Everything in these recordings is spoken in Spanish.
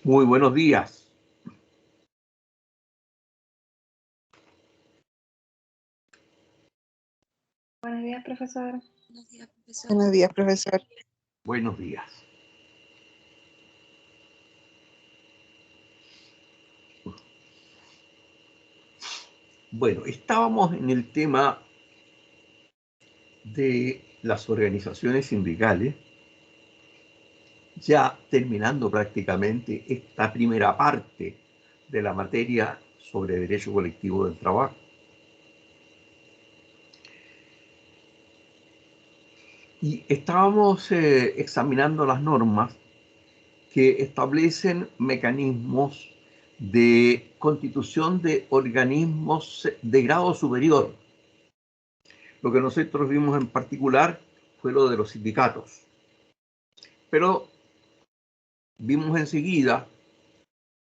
Muy buenos días. Buenos días, profesor. Buenos días, profesor. Buenos días. Bueno, estábamos en el tema de las organizaciones sindicales, ya terminando prácticamente esta primera parte de la materia sobre derecho colectivo del trabajo. Y estábamos examinando las normas que establecen mecanismos de constitución de organismos de grado superior. Lo que nosotros vimos en particular fue lo de los sindicatos. Pero vimos enseguida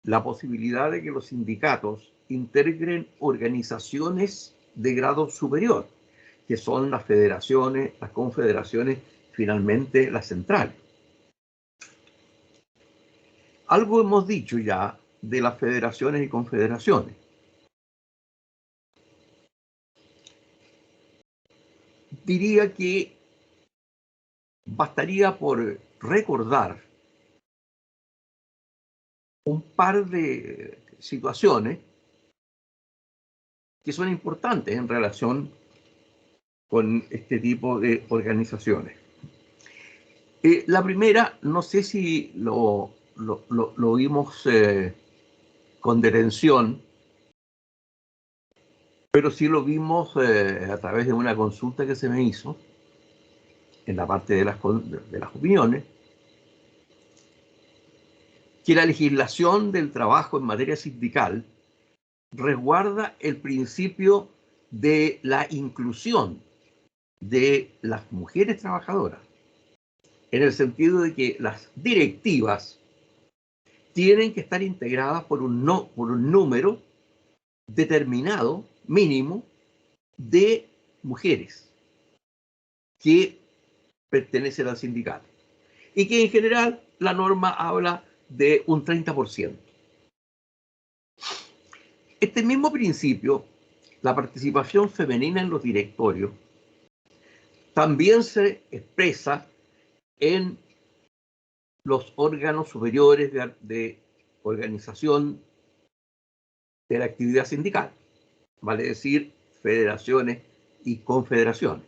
la posibilidad de que los sindicatos integren organizaciones de grado superior, que son las federaciones, las confederaciones, finalmente las centrales. Algo hemos dicho ya de las federaciones y confederaciones. Diría que bastaría por recordar un par de situaciones que son importantes en relación con este tipo de organizaciones. La primera, no sé si lo vimos con detención, pero sí lo vimos a través de una consulta que se me hizo en la parte de las opiniones, que la legislación del trabajo en materia sindical resguarda el principio de la inclusión de las mujeres trabajadoras, en el sentido de que las directivas tienen que estar integradas por un número determinado, mínimo, de mujeres que pertenecen al sindicato. Y que en general la norma habla de un 30%. Este mismo principio, la participación femenina en los directorios, también se expresa en los órganos superiores de organización de la actividad sindical, vale decir, federaciones y confederaciones.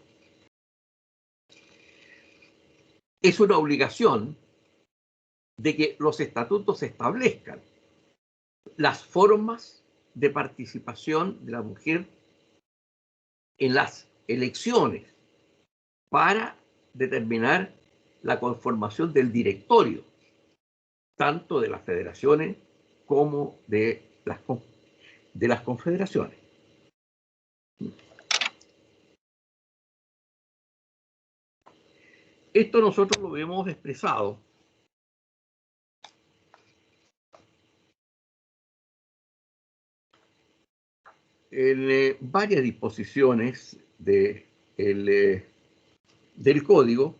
Es una obligación de que los estatutos establezcan las formas de participación de la mujer en las elecciones para determinar la conformación del directorio, tanto de las federaciones como de las confederaciones. Esto nosotros lo hemos expresado en varias disposiciones del código,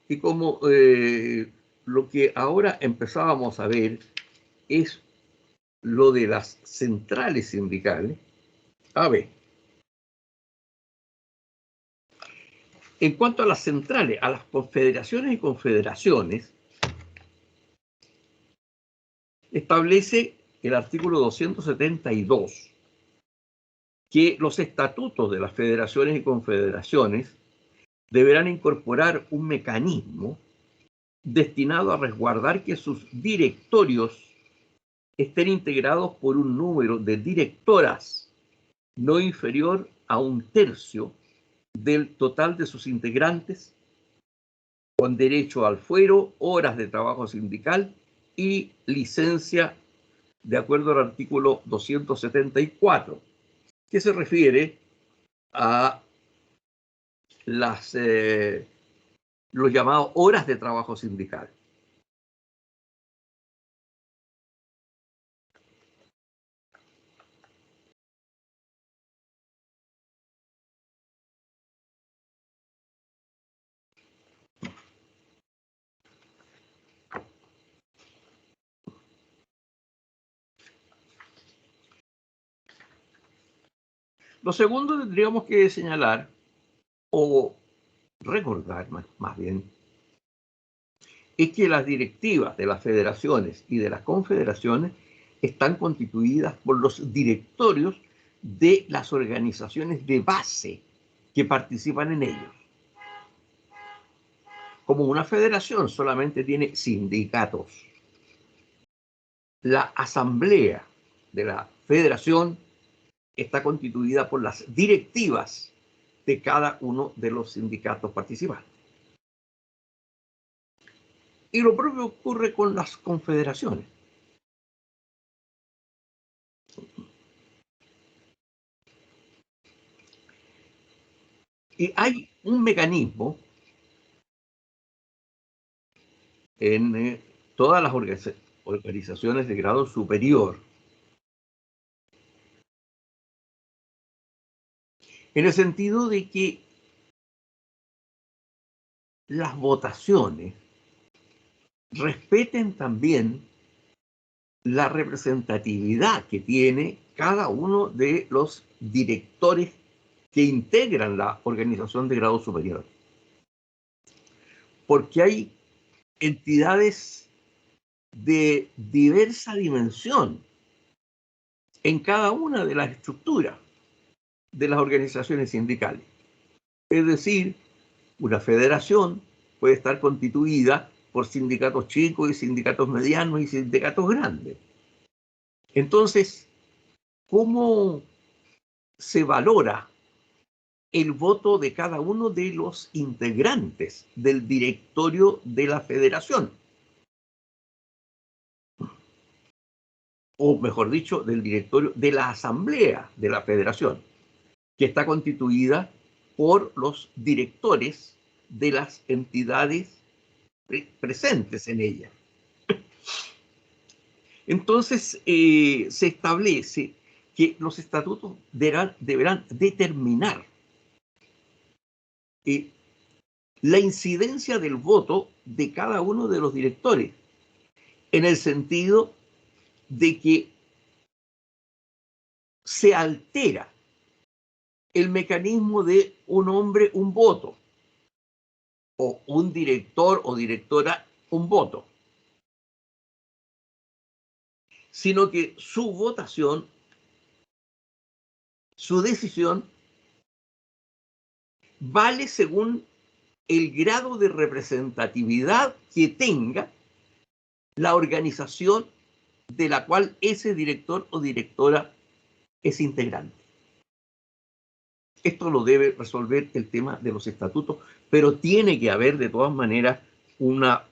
y como lo que ahora empezábamos a ver es lo de las centrales sindicales. A ver, en cuanto a las centrales, a las confederaciones y confederaciones, establece el artículo 272 que los estatutos de las federaciones y confederaciones deberán incorporar un mecanismo destinado a resguardar que sus directorios estén integrados por un número de directoras no inferior a un tercio del total de sus integrantes, con derecho al fuero, horas de trabajo sindical y licencia de acuerdo al artículo 274, que se refiere a los llamados horas de trabajo sindical. Lo segundo tendríamos que señalar o recordar más bien es que las directivas de las federaciones y de las confederaciones están constituidas por los directorios de las organizaciones de base que participan en ellos. Como una federación solamente tiene sindicatos, la asamblea de la federación está constituida por las directivas de cada uno de los sindicatos participantes. Y lo propio ocurre con las confederaciones. Y hay un mecanismo en todas las organizaciones de grado superior, en el sentido de que las votaciones respeten también la representatividad que tiene cada uno de los directores que integran la organización de grado superior. Porque hay entidades de diversa dimensión en cada una de las estructuras de las organizaciones sindicales. Es decir, una federación puede estar constituida por sindicatos chicos y sindicatos medianos y sindicatos grandes. Entonces, ¿cómo se valora el voto de cada uno de los integrantes del directorio de la federación? O mejor dicho, del directorio de la asamblea de la federación, que está constituida por los directores de las entidades presentes en ella. Entonces, se establece que los estatutos deberán determinar la incidencia del voto de cada uno de los directores, en el sentido de que se altera el mecanismo de un hombre, un voto, o un director o directora, un voto, sino que su votación, su decisión, vale según el grado de representatividad que tenga la organización de la cual ese director o directora es integrante. Esto lo debe resolver el tema de los estatutos, pero tiene que haber de todas maneras una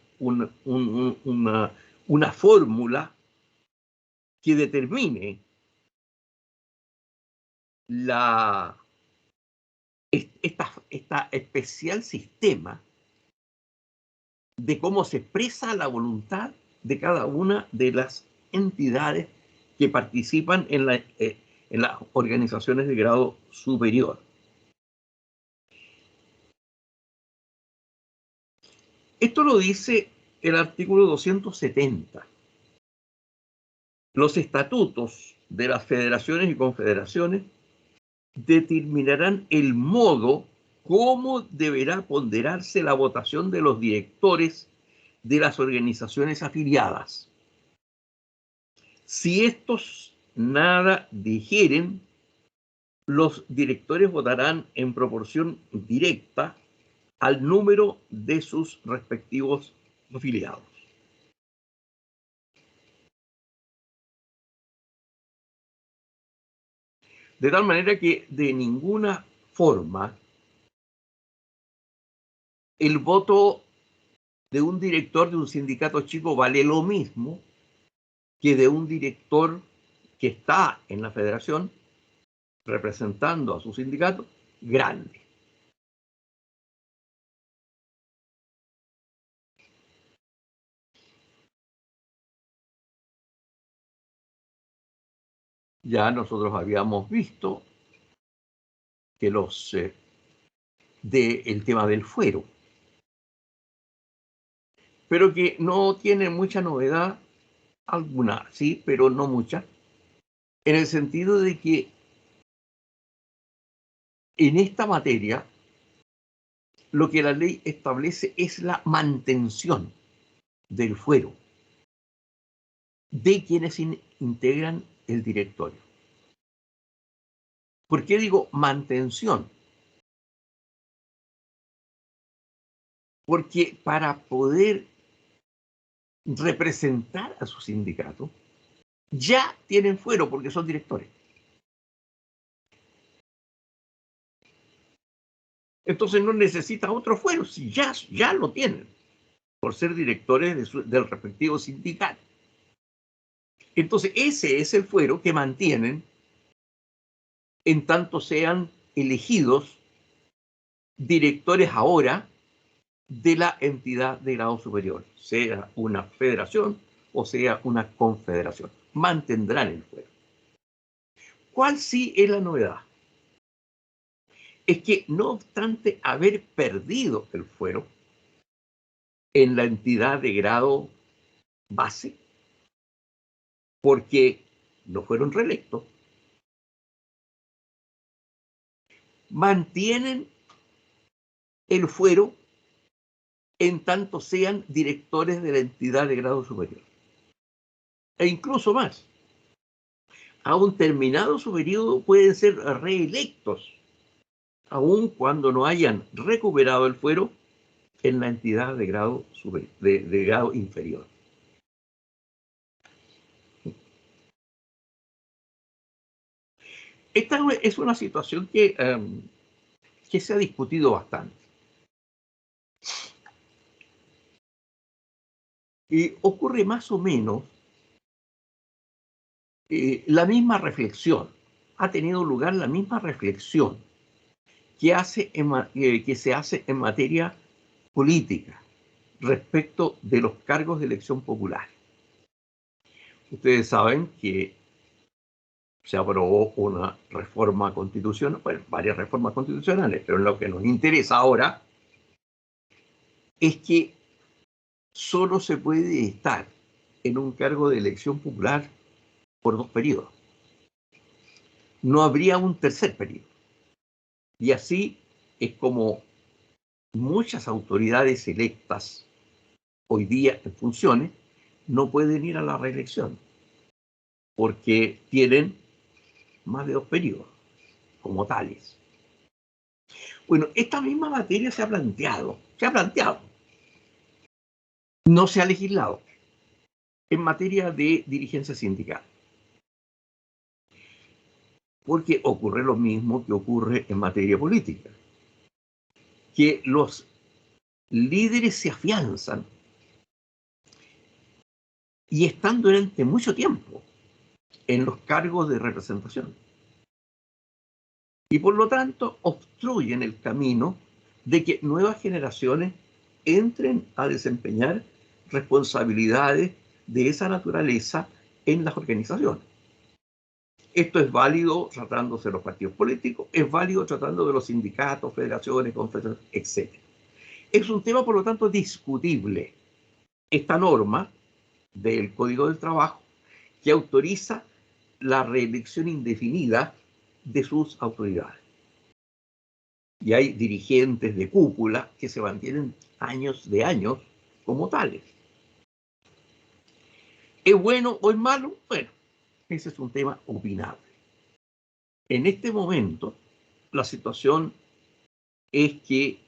fórmula que determine esta especial sistema de cómo se expresa la voluntad de cada una de las entidades que participan en las organizaciones de grado superior. Esto lo dice el artículo 270. Los estatutos de las federaciones y confederaciones determinarán el modo cómo deberá ponderarse la votación de los directores de las organizaciones afiliadas. Si estos nada dijeren, los directores votarán en proporción directa al número de sus respectivos afiliados. De tal manera que de ninguna forma el voto de un director de un sindicato chico vale lo mismo que de un director que está en la federación representando a su sindicato grande. Ya nosotros habíamos visto que el tema del fuero, pero que no tiene mucha novedad, alguna sí, pero no mucha, en el sentido de que En esta materia, lo que la ley establece es la mantención del fuero de quienes integran el directorio. ¿Por qué digo mantención? Porque para poder representar a su sindicato, ya tienen fuero porque son directores. Entonces no necesita otro fuero, si ya lo tienen, por ser directores del respectivo sindicato. Entonces ese es el fuero que mantienen en tanto sean elegidos directores ahora de la entidad de grado superior, sea una federación o sea una confederación. Mantendrán el fuero. ¿Cuál sí es la novedad? Es que no obstante haber perdido el fuero en la entidad de grado base, porque no fueron reelectos, mantienen el fuero en tanto sean directores de la entidad de grado superior. E incluso más, aún terminado su periodo pueden ser reelectos, aun cuando no hayan recuperado el fuero en la entidad de grado, de grado inferior. Esta es una situación que se ha discutido bastante. Y ocurre más o menos la misma reflexión, ha tenido lugar la misma reflexión que se hace en materia política respecto de los cargos de elección popular. Ustedes saben que se aprobó una reforma constitucional, bueno, varias reformas constitucionales, pero lo que nos interesa ahora es que solo se puede estar en un cargo de elección popular por 2 periodos. No habría un tercer periodo. Y así es como muchas autoridades electas hoy día en funciones no pueden ir a la reelección porque tienen más de 2 periodos como tales. Bueno, esta misma materia se ha planteado, no se ha legislado en materia de dirigencia sindical, porque ocurre lo mismo que ocurre en materia política, que los líderes se afianzan y están durante mucho tiempo en los cargos de representación. Y por lo tanto obstruyen el camino de que nuevas generaciones entren a desempeñar responsabilidades de esa naturaleza en las organizaciones. Esto es válido tratándose de los partidos políticos, es válido tratando de los sindicatos, federaciones, confederaciones, etc. Es un tema, por lo tanto, discutible. Esta norma del Código del Trabajo que autoriza la reelección indefinida de sus autoridades. Y hay dirigentes de cúpula que se mantienen años de años como tales. ¿Es bueno o es malo? Bueno, ese es un tema opinable. En este momento, la situación es que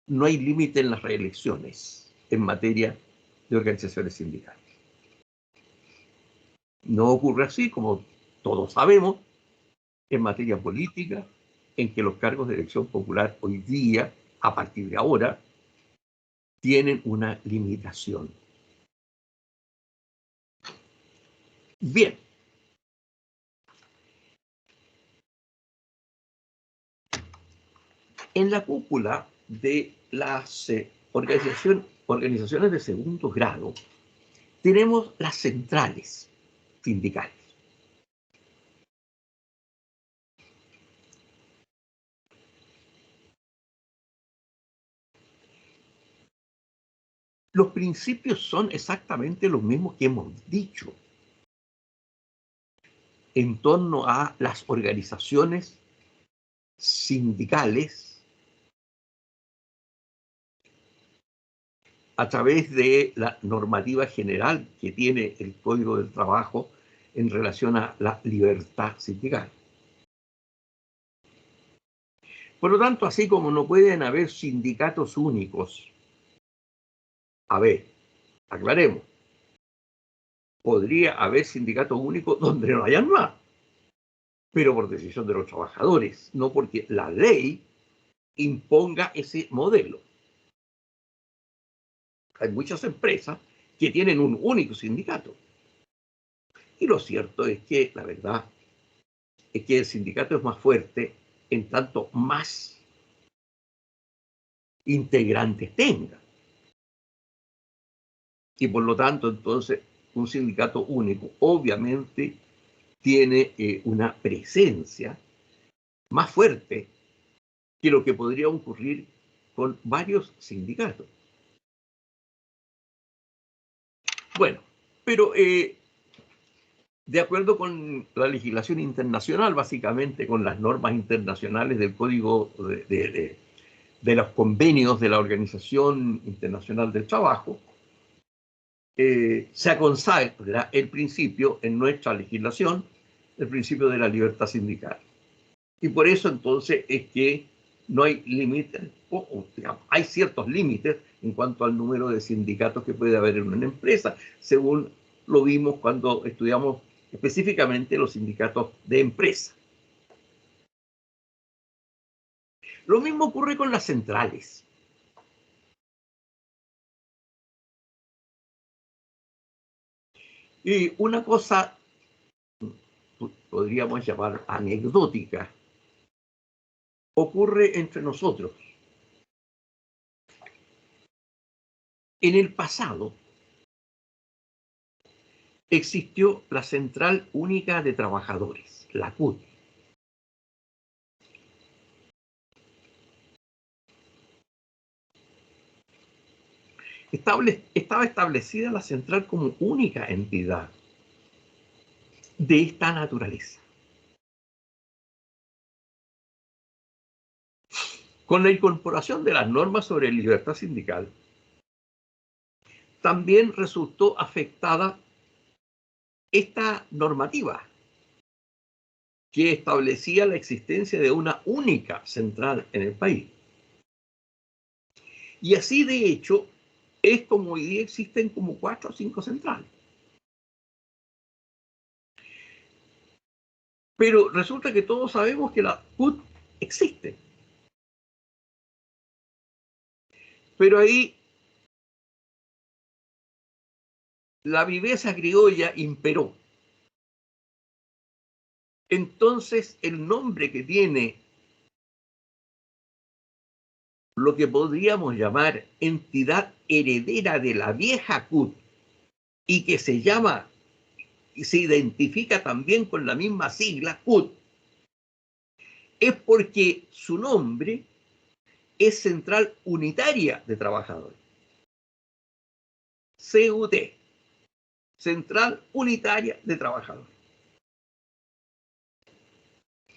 no hay límite en las reelecciones en materia de organizaciones sindicales. No ocurre así, como todos sabemos, en materia política, en que los cargos de elección popular hoy día, a partir de ahora, tienen una limitación. Bien. En la cúpula de las organizaciones de segundo grado, tenemos las centrales sindicales. Los principios son exactamente los mismos que hemos dicho en torno a las organizaciones sindicales a través de la normativa general que tiene el Código del Trabajo en relación a la libertad sindical. Por lo tanto, así como no pueden haber sindicatos únicos, a ver, aclaremos, podría haber sindicatos únicos donde no hayan más, pero por decisión de los trabajadores, no porque la ley imponga ese modelo. Hay muchas empresas que tienen un único sindicato. Y lo cierto es que, la verdad, es que el sindicato es más fuerte en tanto más integrantes tenga. Y por lo tanto, entonces, un sindicato único obviamente tiene una presencia más fuerte que lo que podría ocurrir con varios sindicatos. Bueno, pero de acuerdo con la legislación internacional, básicamente con las normas internacionales del Código de los convenios de la Organización Internacional del Trabajo, se consagra el principio en nuestra legislación, el principio de la libertad sindical. Y por eso entonces es que no hay límites, digamos, hay ciertos límites en cuanto al número de sindicatos que puede haber en una empresa, según lo vimos cuando estudiamos específicamente los sindicatos de empresa. Lo mismo ocurre con las centrales. Y una cosa podríamos llamar anecdótica ocurre entre nosotros. En el pasado existió la Central Única de Trabajadores, la CUT. Estaba establecida la central como única entidad de esta naturaleza. Con la incorporación de las normas sobre libertad sindical, también resultó afectada esta normativa que establecía la existencia de una única central en el país. Y así, de hecho, es como hoy día existen como 4 o 5 centrales. Pero resulta que todos sabemos que la CUT existe. Pero ahí la viveza criolla imperó. Entonces el nombre que tiene lo que podríamos llamar entidad heredera de la vieja CUT y que se llama y se identifica también con la misma sigla CUT, es porque su nombre es Central Unitaria de Trabajadores. CUT, Central Unitaria de Trabajadores.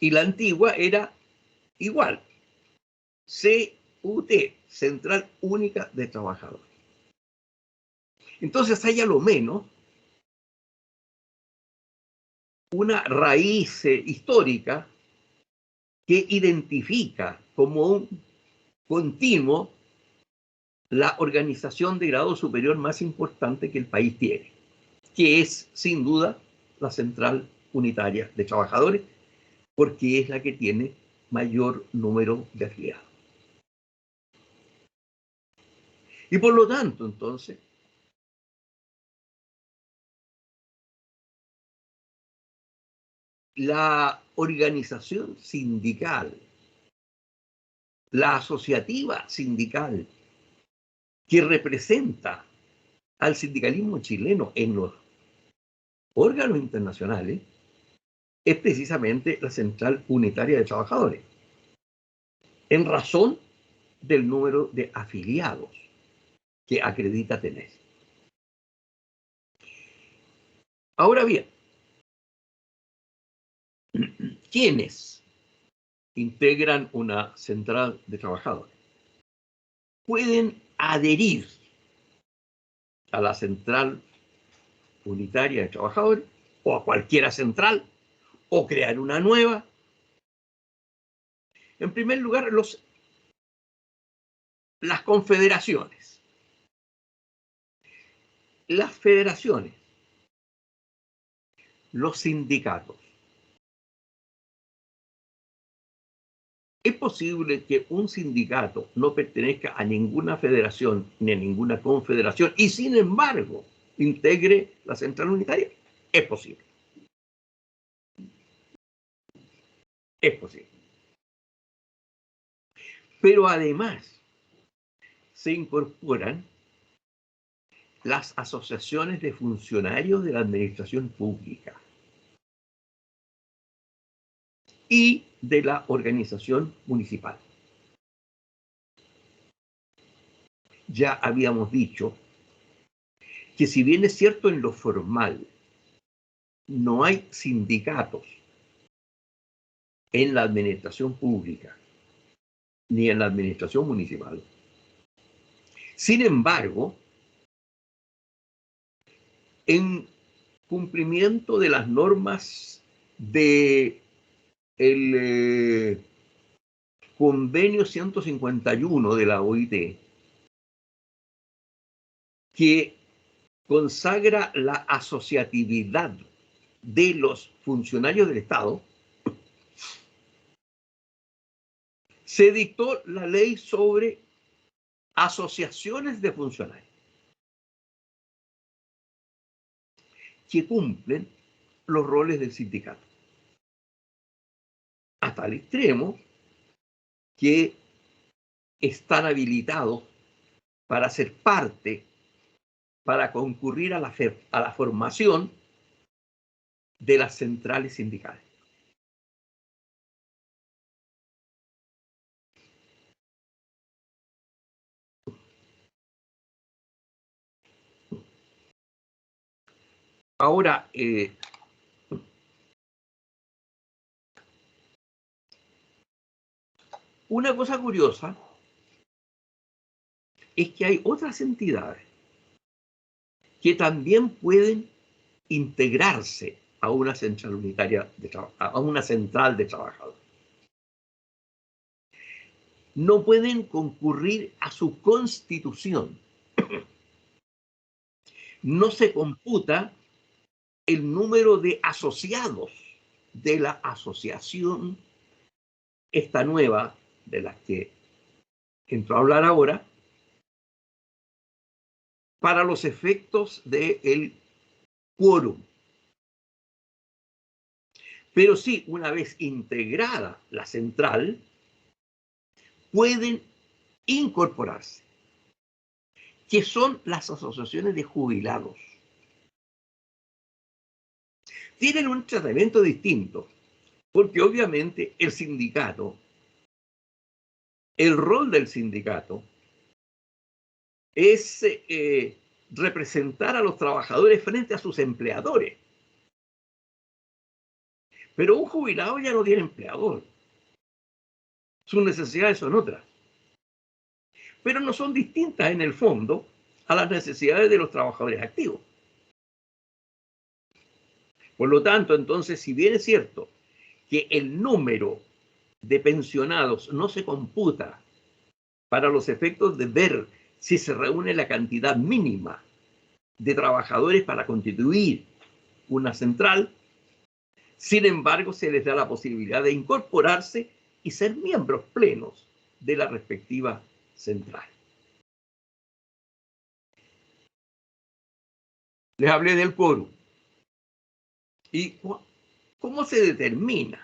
Y la antigua era igual, CUT, Central Única de Trabajadores. Entonces hay a lo menos una raíz histórica que identifica como un continuo la organización de grado superior más importante que el país tiene, que es sin duda la Central Unitaria de Trabajadores, porque es la que tiene mayor número de afiliados. Y por lo tanto, entonces, la organización sindical, la asociativa sindical, que representa al sindicalismo chileno en los órganos internacionales, es precisamente la Central Unitaria de Trabajadores, en razón del número de afiliados que acredita tener. Ahora bien, ¿quiénes integran una central de trabajadores pueden adherir a la central unitaria de trabajadores o a cualquiera central o crear una nueva. En primer lugar, las confederaciones, las federaciones, los sindicatos. Es posible que un sindicato no pertenezca a ninguna federación ni a ninguna confederación y sin embargo integre la central unitaria. Es posible. Es posible. Pero además se incorporan las asociaciones de funcionarios de la administración pública y de la organización municipal. Ya habíamos dicho que si bien es cierto en lo formal no hay sindicatos en la administración pública ni en la administración municipal, sin embargo, en cumplimiento de las normas de el convenio 151 de la OIT, que consagra la asociatividad de los funcionarios del Estado, se dictó la ley sobre asociaciones de funcionarios que cumplen los roles del sindicato. A tal extremo que están habilitados para ser parte, para concurrir a la formación de las centrales sindicales. Ahora, una cosa curiosa es que hay otras entidades que también pueden integrarse a una central unitaria a una central de trabajadores. No pueden concurrir a su constitución. No se computa el número de asociados de la asociación, esta nueva, de la que entro a hablar ahora, para los efectos del quórum. Pero sí, una vez integrada la central, pueden incorporarse, que son las asociaciones de jubilados. Tienen un tratamiento distinto, porque obviamente el sindicato, el rol del sindicato es representar a los trabajadores frente a sus empleadores. Pero un jubilado ya no tiene empleador. Sus necesidades son otras. Pero no son distintas en el fondo a las necesidades de los trabajadores activos. Por lo tanto, entonces, si bien es cierto que el número de pensionados no se computa para los efectos de ver si se reúne la cantidad mínima de trabajadores para constituir una central, sin embargo, se les da la posibilidad de incorporarse y ser miembros plenos de la respectiva central. Les hablé del quórum. ¿Y cómo se determina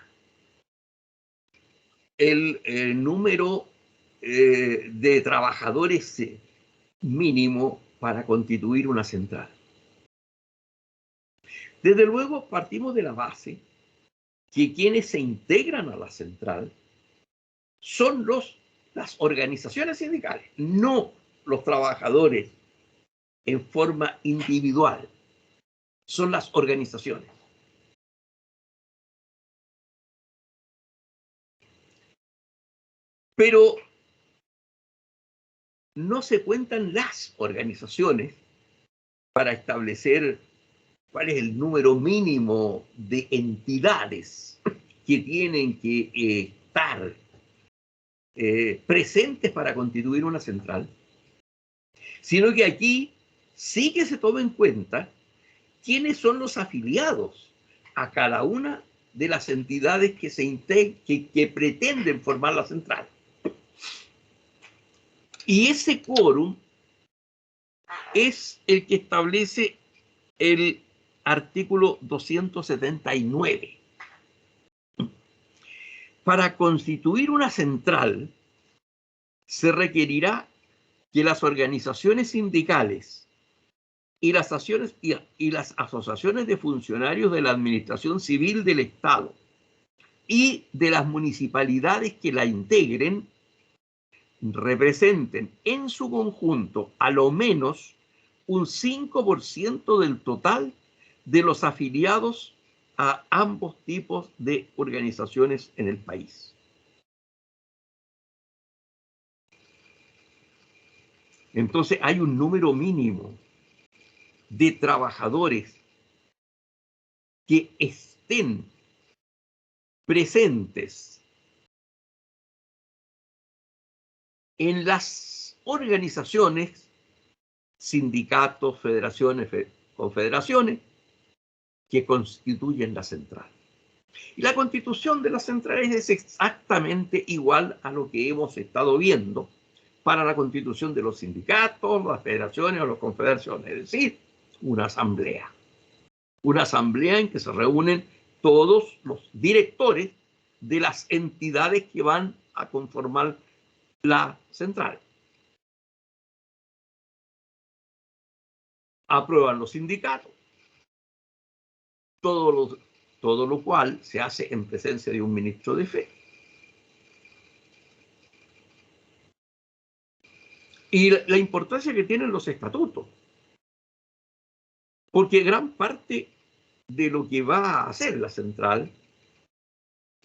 el número de trabajadores mínimo para constituir una central? Desde luego, partimos de la base que quienes se integran a la central son las organizaciones sindicales, no los trabajadores en forma individual, son las organizaciones. Pero no se cuentan las organizaciones para establecer cuál es el número mínimo de entidades que tienen que estar presentes para constituir una central, sino que aquí sí que se toma en cuenta quiénes son los afiliados a cada una de las entidades que pretenden formar la central. Y ese quórum es el que establece el artículo 279. Para constituir una central, se requerirá que las organizaciones sindicales y las asociaciones de funcionarios de la Administración Civil del Estado y de las municipalidades que la integren representen en su conjunto a lo menos un 5% del total de los afiliados a ambos tipos de organizaciones en el país. Entonces hay un número mínimo de trabajadores que estén presentes en las organizaciones, sindicatos, federaciones, confederaciones, que constituyen la central. Y la constitución de las centrales es exactamente igual a lo que hemos estado viendo para la constitución de los sindicatos, las federaciones o las confederaciones, es decir, una asamblea. Una asamblea en que se reúnen todos los directores de las entidades que van a conformar la central. Aprueban los sindicatos, todo lo cual se hace en presencia de un ministro de fe. Y la importancia que tienen los estatutos, porque gran parte de lo que va a hacer la central,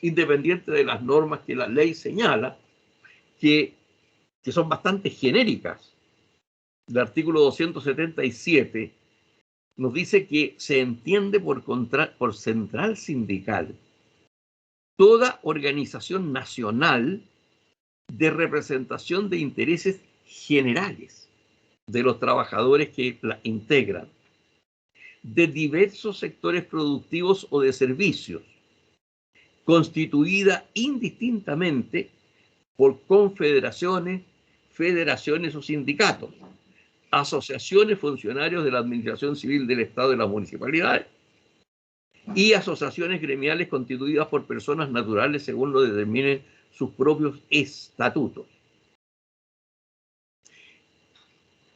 independiente de las normas que la ley señala, que son bastante genéricas. El artículo 277 nos dice que se entiende por central sindical toda organización nacional de representación de intereses generales de los trabajadores que la integran, de diversos sectores productivos o de servicios, constituida indistintamente por confederaciones, federaciones o sindicatos, asociaciones, funcionarios de la Administración Civil del Estado y las municipalidades, y asociaciones gremiales constituidas por personas naturales según lo determinen sus propios estatutos.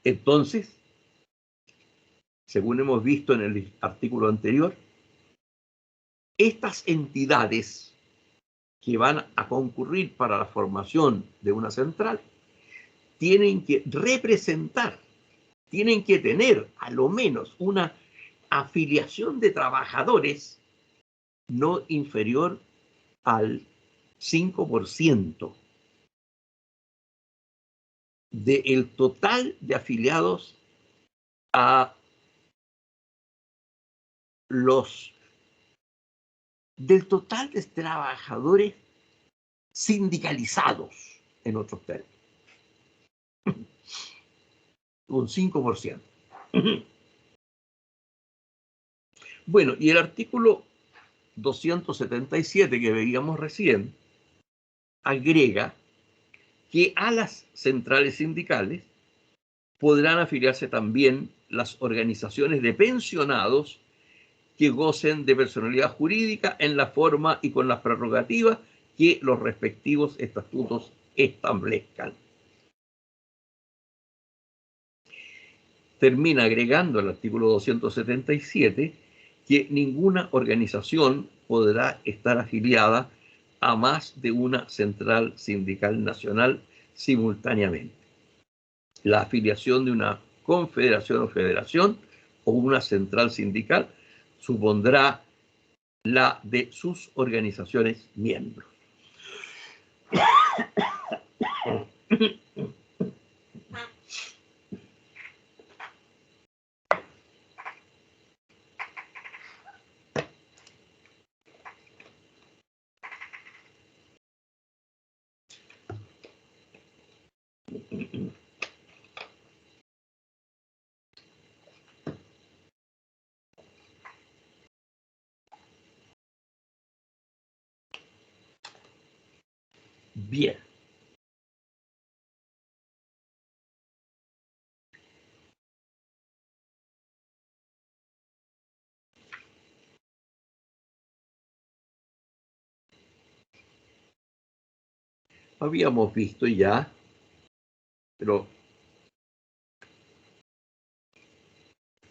Entonces, según hemos visto en el artículo anterior, estas entidades que van a concurrir para la formación de una central tienen que representar, tienen que tener a lo menos una afiliación de trabajadores no inferior al 5% del total de afiliados a del total de trabajadores sindicalizados, en otros términos. Un 5%. Bueno, y el artículo 277 que veíamos recién agrega que a las centrales sindicales podrán afiliarse también las organizaciones de pensionados que gocen de personalidad jurídica en la forma y con las prerrogativas que los respectivos estatutos establezcan. Termina agregando el artículo 277 que ninguna organización podrá estar afiliada a más de una central sindical nacional simultáneamente. La afiliación de una confederación o federación o una central sindical supondrá la de sus organizaciones miembros. Bien. Habíamos visto ya, pero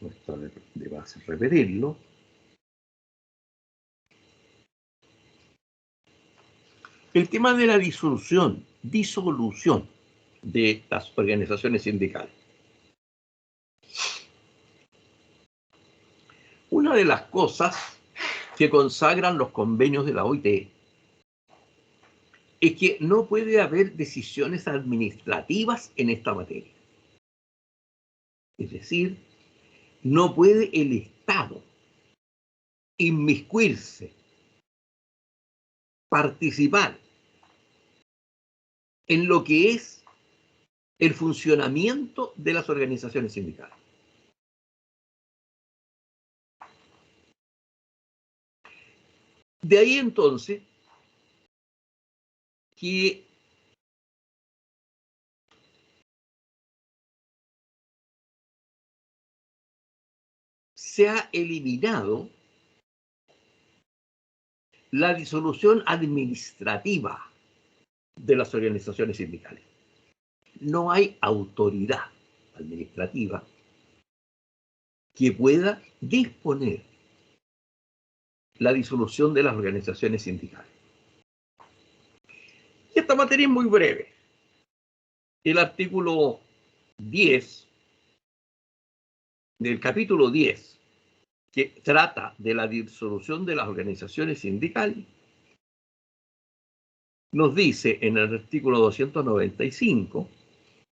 no está de base repetirlo. El tema de la disolución de las organizaciones sindicales. Una de las cosas que consagran los convenios de la OIT es que no puede haber decisiones administrativas en esta materia. Es decir, no puede el Estado inmiscuirse, participar en lo que es el funcionamiento de las organizaciones sindicales. De ahí entonces que se ha eliminado la disolución administrativa de las organizaciones sindicales. No hay autoridad administrativa que pueda disponer la disolución de las organizaciones sindicales. Y esta materia es muy breve. El artículo 10 del capítulo 10, que trata de la disolución de las organizaciones sindicales, nos dice en el artículo 295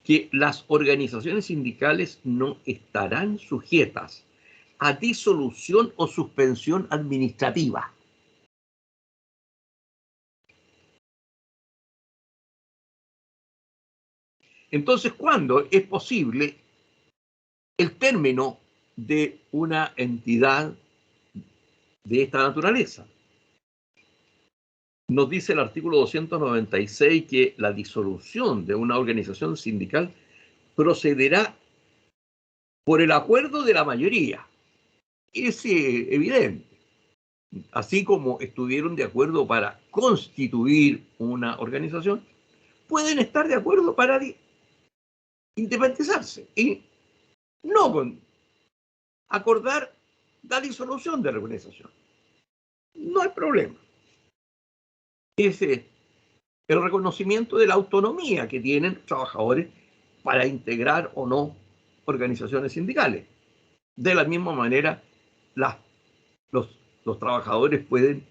que las organizaciones sindicales no estarán sujetas a disolución o suspensión administrativa. Entonces, ¿cuándo es posible el término de una entidad de esta naturaleza? Nos dice el artículo 296 que la disolución de una organización sindical procederá por el acuerdo de la mayoría. Es evidente. Así como estuvieron de acuerdo para constituir una organización, pueden estar de acuerdo para independizarse y no acordar la disolución de la organización. No hay problema. Es el reconocimiento de la autonomía que tienen trabajadores para integrar o no organizaciones sindicales. De la misma manera, los trabajadores pueden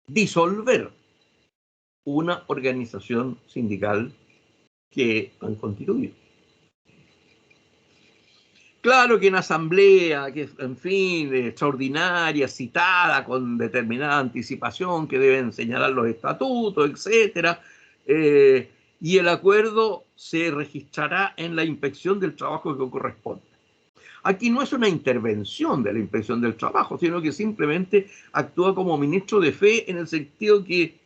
disolver una organización sindical que han constituido. Claro que en asamblea, que en fin, extraordinaria, citada con determinada anticipación, que deben señalar los estatutos, etcétera, y el acuerdo se registrará en la inspección del trabajo que corresponde. Aquí no es una intervención de la inspección del trabajo, sino que simplemente actúa como ministro de fe en el sentido que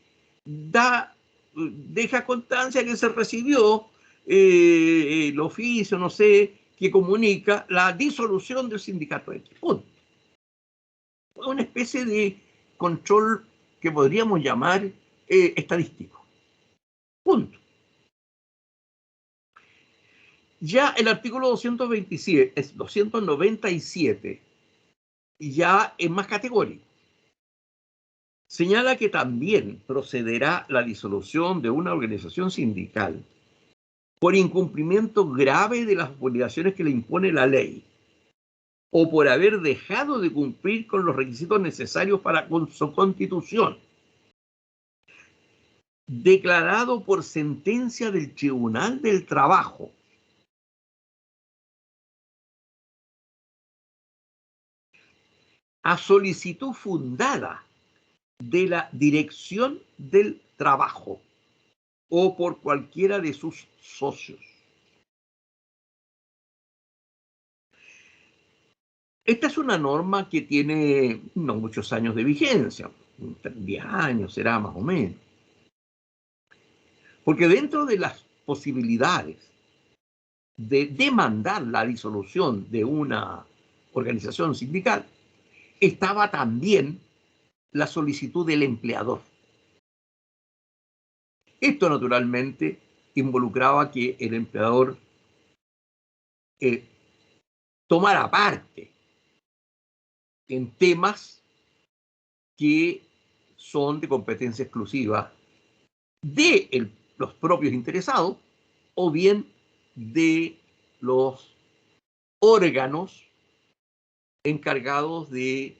deja constancia que se recibió el oficio, no sé, que comunica la disolución del sindicato X. Punto. Una especie de control que podríamos llamar estadístico. Punto. Ya el artículo 297 ya es más categórico. Señala que también procederá la disolución de una organización sindical por incumplimiento grave de las obligaciones que le impone la ley o por haber dejado de cumplir con los requisitos necesarios para su constitución. declarado por sentencia del Tribunal del Trabajo a solicitud fundada de la Dirección del Trabajo o por cualquiera de sus socios. Esta es una norma que tiene no muchos años de vigencia, 10 años será más o menos. Porque dentro de las posibilidades de demandar la disolución de una organización sindical estaba también la solicitud del empleador. Esto naturalmente involucraba que el empleador tomara parte en temas que son de competencia exclusiva de los propios interesados o bien de los órganos encargados de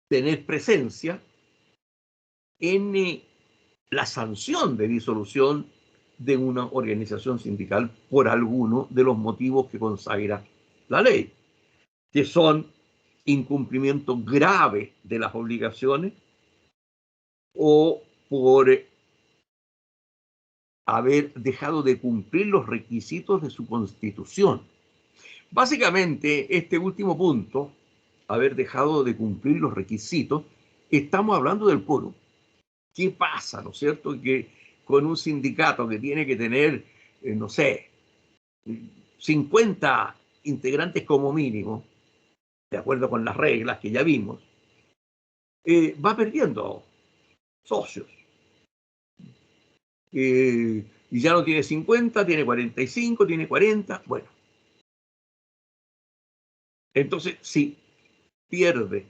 tener presencia en la sanción de disolución de una organización sindical por alguno de los motivos que consagra la ley, que son incumplimiento grave de las obligaciones o por haber dejado de cumplir los requisitos de su constitución. Básicamente, este último punto, haber dejado de cumplir los requisitos, estamos hablando del quórum. ¿Qué pasa, no es cierto? Que con un sindicato que tiene que tener, no sé, 50 integrantes como mínimo, de acuerdo con las reglas que ya vimos, va perdiendo socios. Y ya no tiene 50, tiene 45, tiene 40, bueno. Entonces, si pierde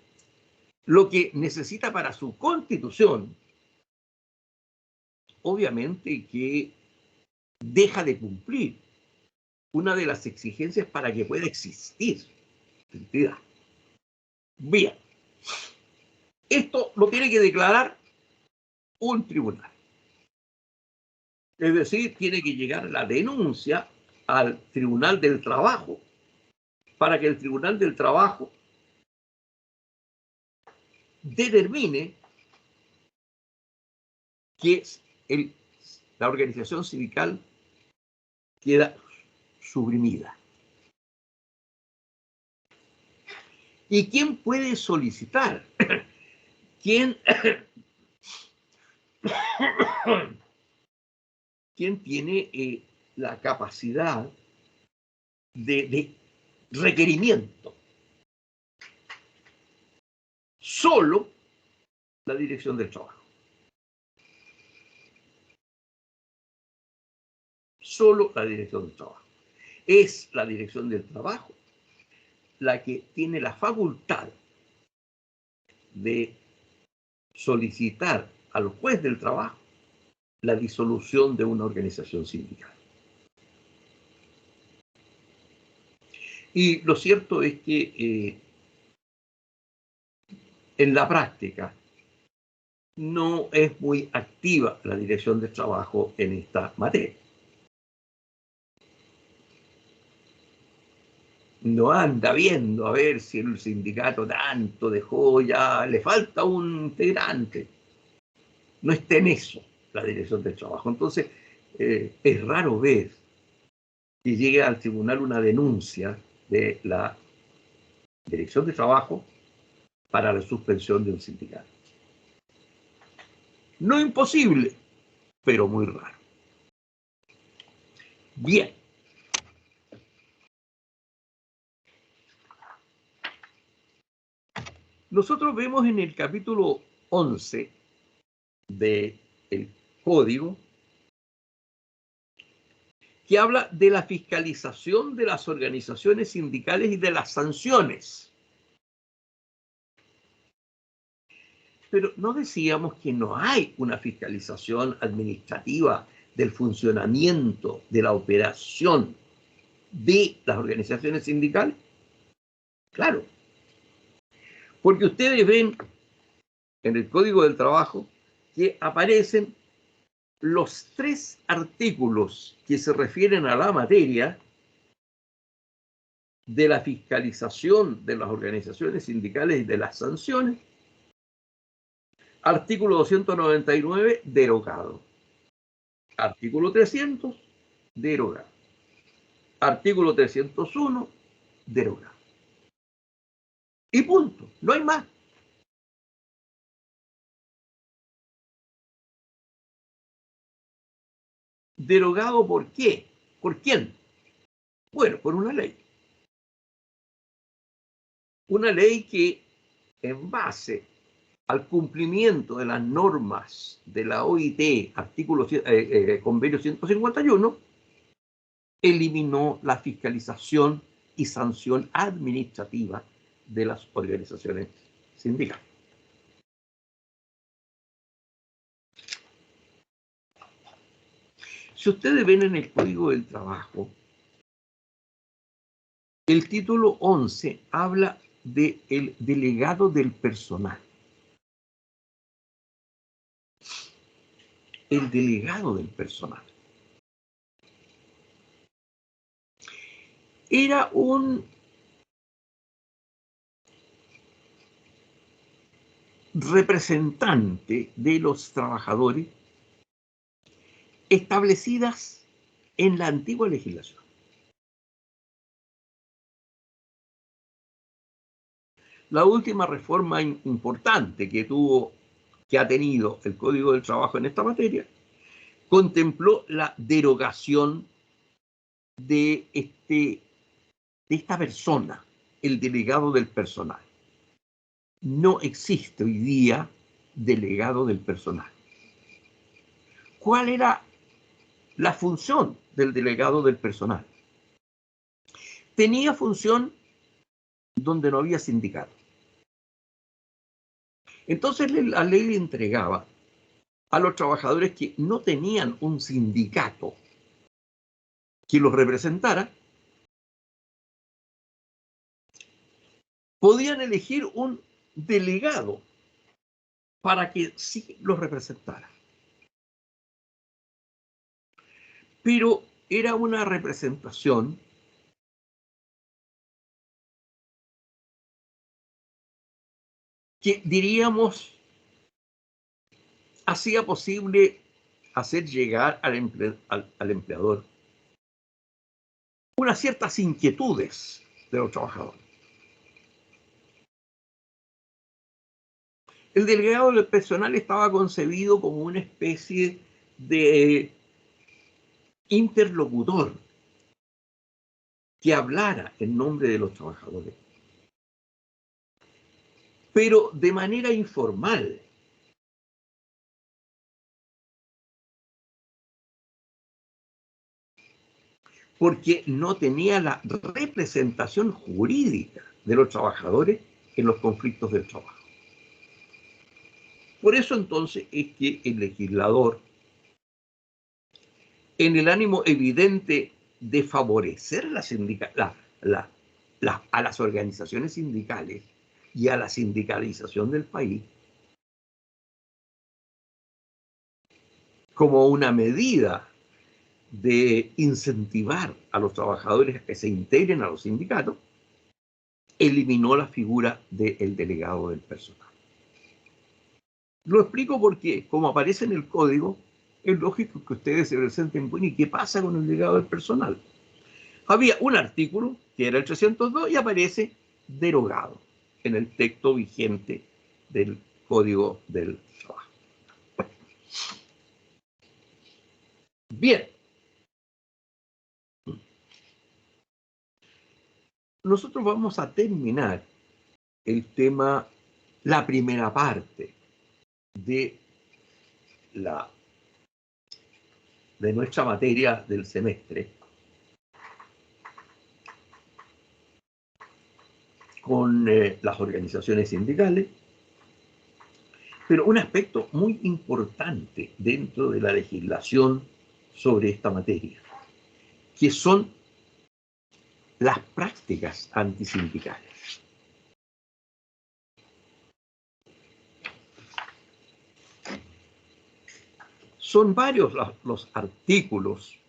lo que necesita para su constitución, obviamente que deja de cumplir una de las exigencias para que pueda existir la entidad. Bien, esto lo tiene que declarar un tribunal. Es decir, tiene que llegar la denuncia al Tribunal del Trabajo para que el Tribunal del Trabajo determine que la organización sindical queda suprimida. ¿Y quién puede solicitar? ¿Quién tiene la capacidad de requerimiento? Solo la Dirección del Trabajo. Solo la Dirección del Trabajo. Es la Dirección del Trabajo la que tiene la facultad de solicitar al juez del trabajo la disolución de una organización sindical. Y lo cierto es que en la práctica no es muy activa la Dirección del Trabajo en esta materia. No anda viendo a ver si el sindicato tanto dejó, ya le falta un integrante. No está en eso la Dirección del Trabajo. Entonces, es raro ver que llegue al tribunal una denuncia de la Dirección de Trabajo para la suspensión de un sindicato. No imposible, pero muy raro. Bien. Nosotros vemos en el capítulo 11 del Código que habla de la fiscalización de las organizaciones sindicales y de las sanciones. Pero no decíamos que no hay una fiscalización administrativa del funcionamiento, de la operación de las organizaciones sindicales. Claro, porque ustedes ven en el Código del Trabajo que aparecen los 3 artículos que se refieren a la materia de la fiscalización de las organizaciones sindicales y de las sanciones. Artículo 299, derogado. Artículo 300, derogado. Artículo 301, derogado. Y punto, no hay más. ¿Derogado por qué? ¿Por quién? Bueno, por una ley. Una ley que, en base al cumplimiento de las normas de la OIT, convenio 151, eliminó la fiscalización y sanción administrativa de las organizaciones sindicales. Si ustedes ven en el Código del Trabajo, el título 11 habla del delegado del personal. El delegado del personal. Era un representante de los trabajadores establecidas en la antigua legislación. La última reforma importante que ha tenido el Código del Trabajo en esta materia contempló la derogación de esta persona, el delegado del personal. No existe hoy día delegado del personal. ¿Cuál era la función del delegado del personal? Tenía función donde no había sindicato. Entonces la ley le entregaba a los trabajadores que no tenían un sindicato que los representara, podían elegir un delegado para que sí los representara. Pero era una representación que, diríamos, hacía posible hacer llegar al empleador unas ciertas inquietudes de los trabajadores. El delegado del personal estaba concebido como una especie de interlocutor que hablara en nombre de los trabajadores, pero de manera informal. Porque no tenía la representación jurídica de los trabajadores en los conflictos del trabajo. Por eso entonces es que el legislador, en el ánimo evidente de favorecer a las organizaciones sindicales y a la sindicalización del país, como una medida de incentivar a los trabajadores a que se integren a los sindicatos, eliminó la figura del delegado del personal. Lo explico porque, como aparece en el código, es lógico que ustedes se presenten, bueno, ¿y qué pasa con el delegado del personal? Había un artículo, que era el 302, y aparece derogado en el texto vigente del Código del Trabajo. Bien. Nosotros vamos a terminar el tema, la primera parte de nuestra materia del semestre, con las organizaciones sindicales, pero un aspecto muy importante dentro de la legislación sobre esta materia, que son las prácticas antisindicales. Son varios los artículos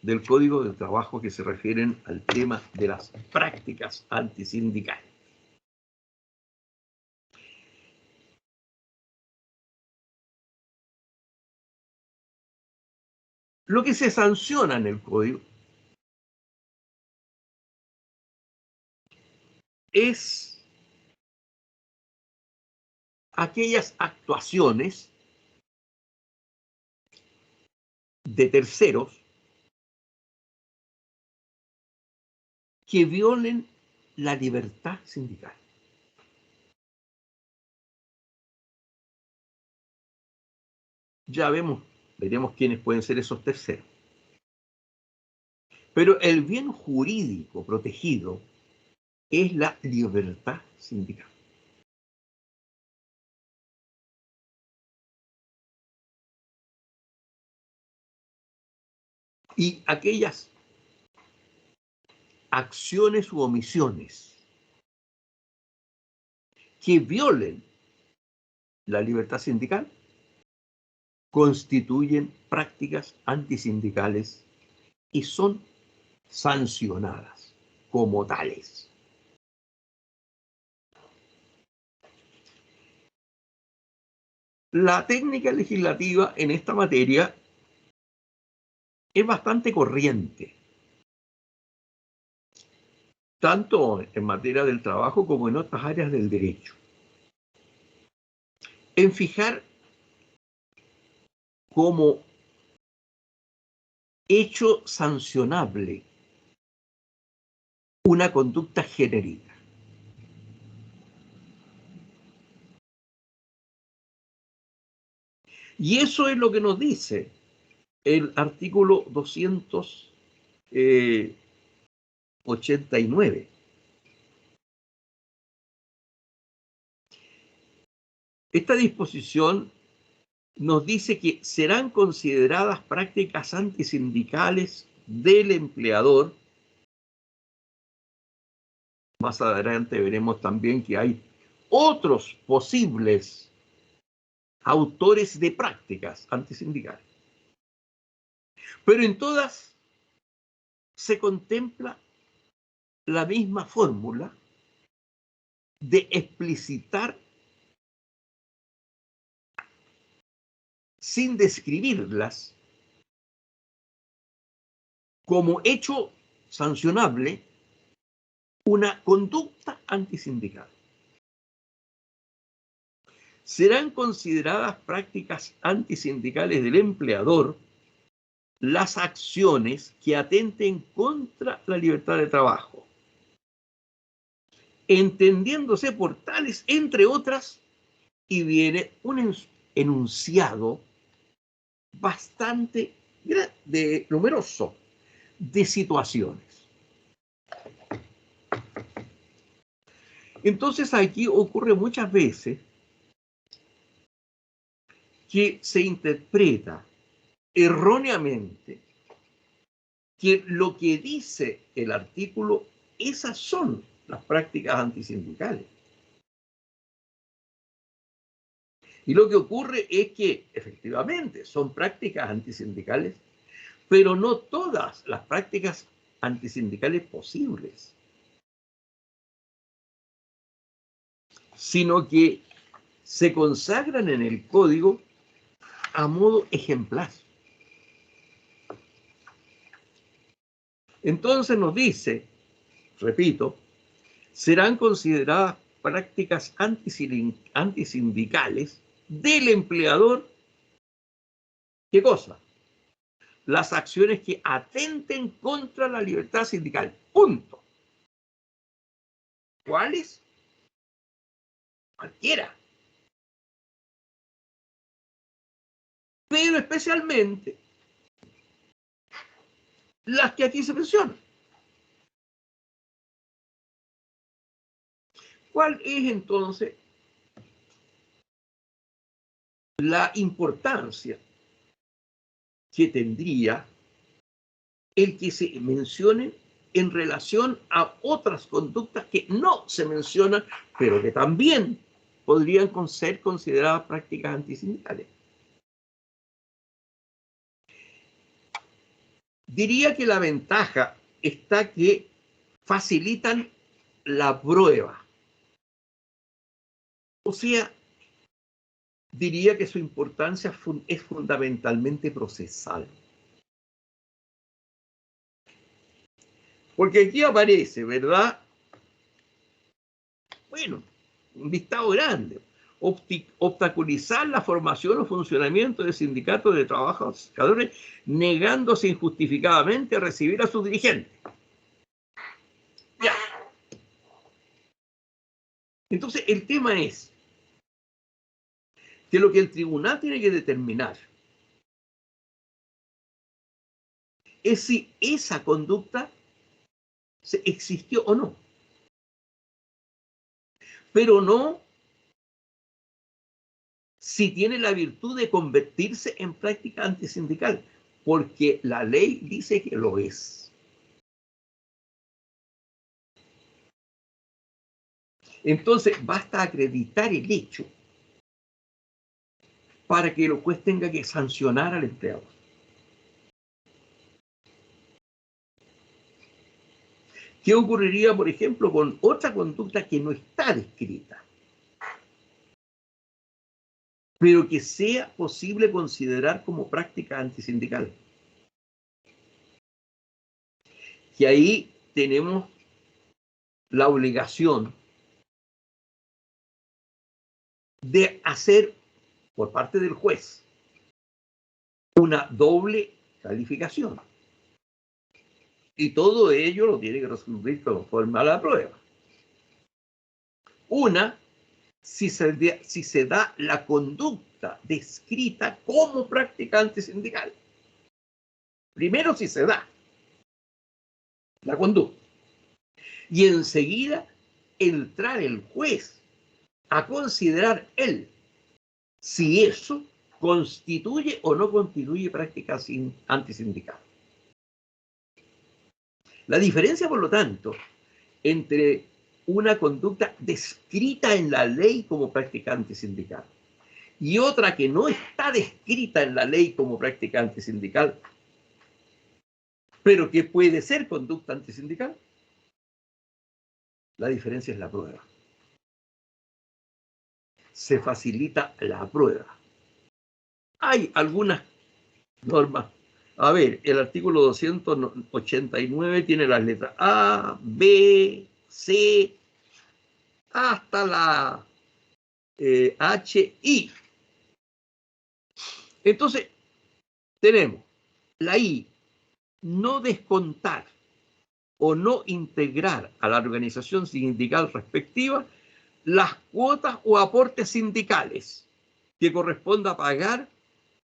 del Código de Trabajo que se refieren al tema de las prácticas antisindicales. Lo que se sanciona en el Código es aquellas actuaciones de terceros que violen la libertad sindical. Ya veremos quiénes pueden ser esos terceros. Pero el bien jurídico protegido es la libertad sindical. Y aquellas acciones u omisiones que violen la libertad sindical constituyen prácticas antisindicales y son sancionadas como tales. La técnica legislativa en esta materia es bastante corriente, tanto en materia del trabajo como en otras áreas del derecho, en fijar como hecho sancionable una conducta genérica. Y eso es lo que nos dice el artículo 289. Esta disposición nos dice que serán consideradas prácticas antisindicales del empleador. Más adelante veremos también que hay otros posibles autores de prácticas antisindicales. Pero en todas se contempla la misma fórmula de explicitar sin describirlas como hecho sancionable una conducta antisindical. Serán consideradas prácticas antisindicales del empleador las acciones que atenten contra la libertad de trabajo, entendiéndose por tales, entre otras, y viene un enunciado bastante numeroso de situaciones. Entonces aquí ocurre muchas veces que se interpreta erróneamente que lo que dice el artículo, esas son las prácticas antisindicales. Y lo que ocurre es que efectivamente son prácticas antisindicales, pero no todas las prácticas antisindicales posibles, sino que se consagran en el código a modo ejemplar. Entonces nos dice, repito, serán consideradas prácticas antisindicales del empleador. ¿Qué cosa? Las acciones que atenten contra la libertad sindical. Punto. ¿Cuáles? Cualquiera. Pero especialmente las que aquí se mencionan. ¿Cuál es entonces la importancia que tendría el que se mencionen en relación a otras conductas que no se mencionan, pero que también podrían ser consideradas prácticas antisindicales? Diría que la ventaja está que facilitan la prueba. O sea, diría que su importancia es fundamentalmente procesal. Porque aquí aparece, ¿verdad? Bueno, un listado grande. Obstaculizar la formación o funcionamiento de sindicatos de trabajadores, negándose injustificadamente a recibir a sus dirigentes. Ya. Entonces, el tema es que lo que el tribunal tiene que determinar es si esa conducta existió o no. Pero no si tiene la virtud de convertirse en práctica antisindical, porque la ley dice que lo es. Entonces, basta acreditar el hecho para que el juez tenga que sancionar al empleador. ¿Qué ocurriría, por ejemplo, con otra conducta que no está descrita, pero que sea posible considerar como práctica antisindical? Que ahí tenemos la obligación de hacer por parte del juez una doble calificación. Y todo ello lo tiene que resolver conforme a la prueba. Una, si se da la conducta descrita como práctica antisindical. Primero, si se da la conducta. Y enseguida, entrar el juez a considerar él si eso constituye o no constituye práctica antisindical. La diferencia, por lo tanto, entre una conducta descrita en la ley como práctica antisindical y otra que no está descrita en la ley como práctica antisindical, pero que puede ser conducta antisindical, la diferencia es la prueba. Se facilita la prueba. Hay algunas normas. A ver, el artículo 289 tiene las letras A, B, C, hasta la H, I. Entonces, tenemos la I, no descontar o no integrar a la organización sindical respectiva las cuotas o aportes sindicales que corresponda pagar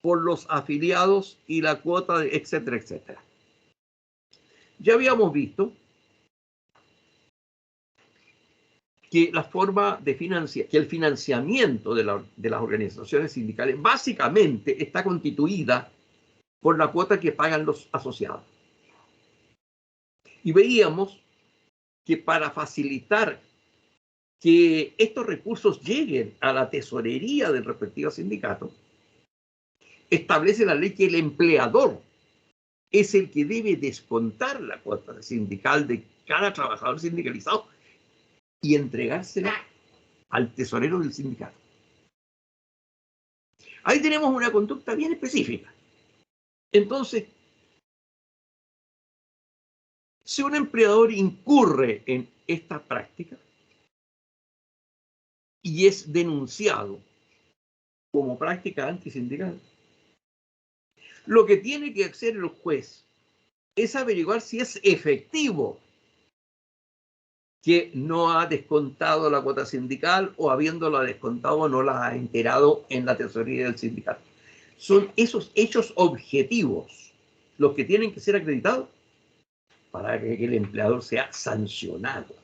por los afiliados y la cuota, etcétera, etcétera. Ya habíamos visto que la forma de que el financiamiento de las organizaciones sindicales básicamente está constituida por la cuota que pagan los asociados. Y veíamos que para facilitar que estos recursos lleguen a la tesorería del respectivo sindicato, establece la ley que el empleador es el que debe descontar la cuota sindical de cada trabajador sindicalizado y entregársela al tesorero del sindicato. Ahí tenemos una conducta bien específica. Entonces, si un empleador incurre en esta práctica y es denunciado como práctica antisindical, lo que tiene que hacer el juez es averiguar si es efectivo que no ha descontado la cuota sindical o habiéndola descontado no la ha enterado en la tesorería del sindicato. Son esos hechos objetivos los que tienen que ser acreditados para que el empleador sea sancionado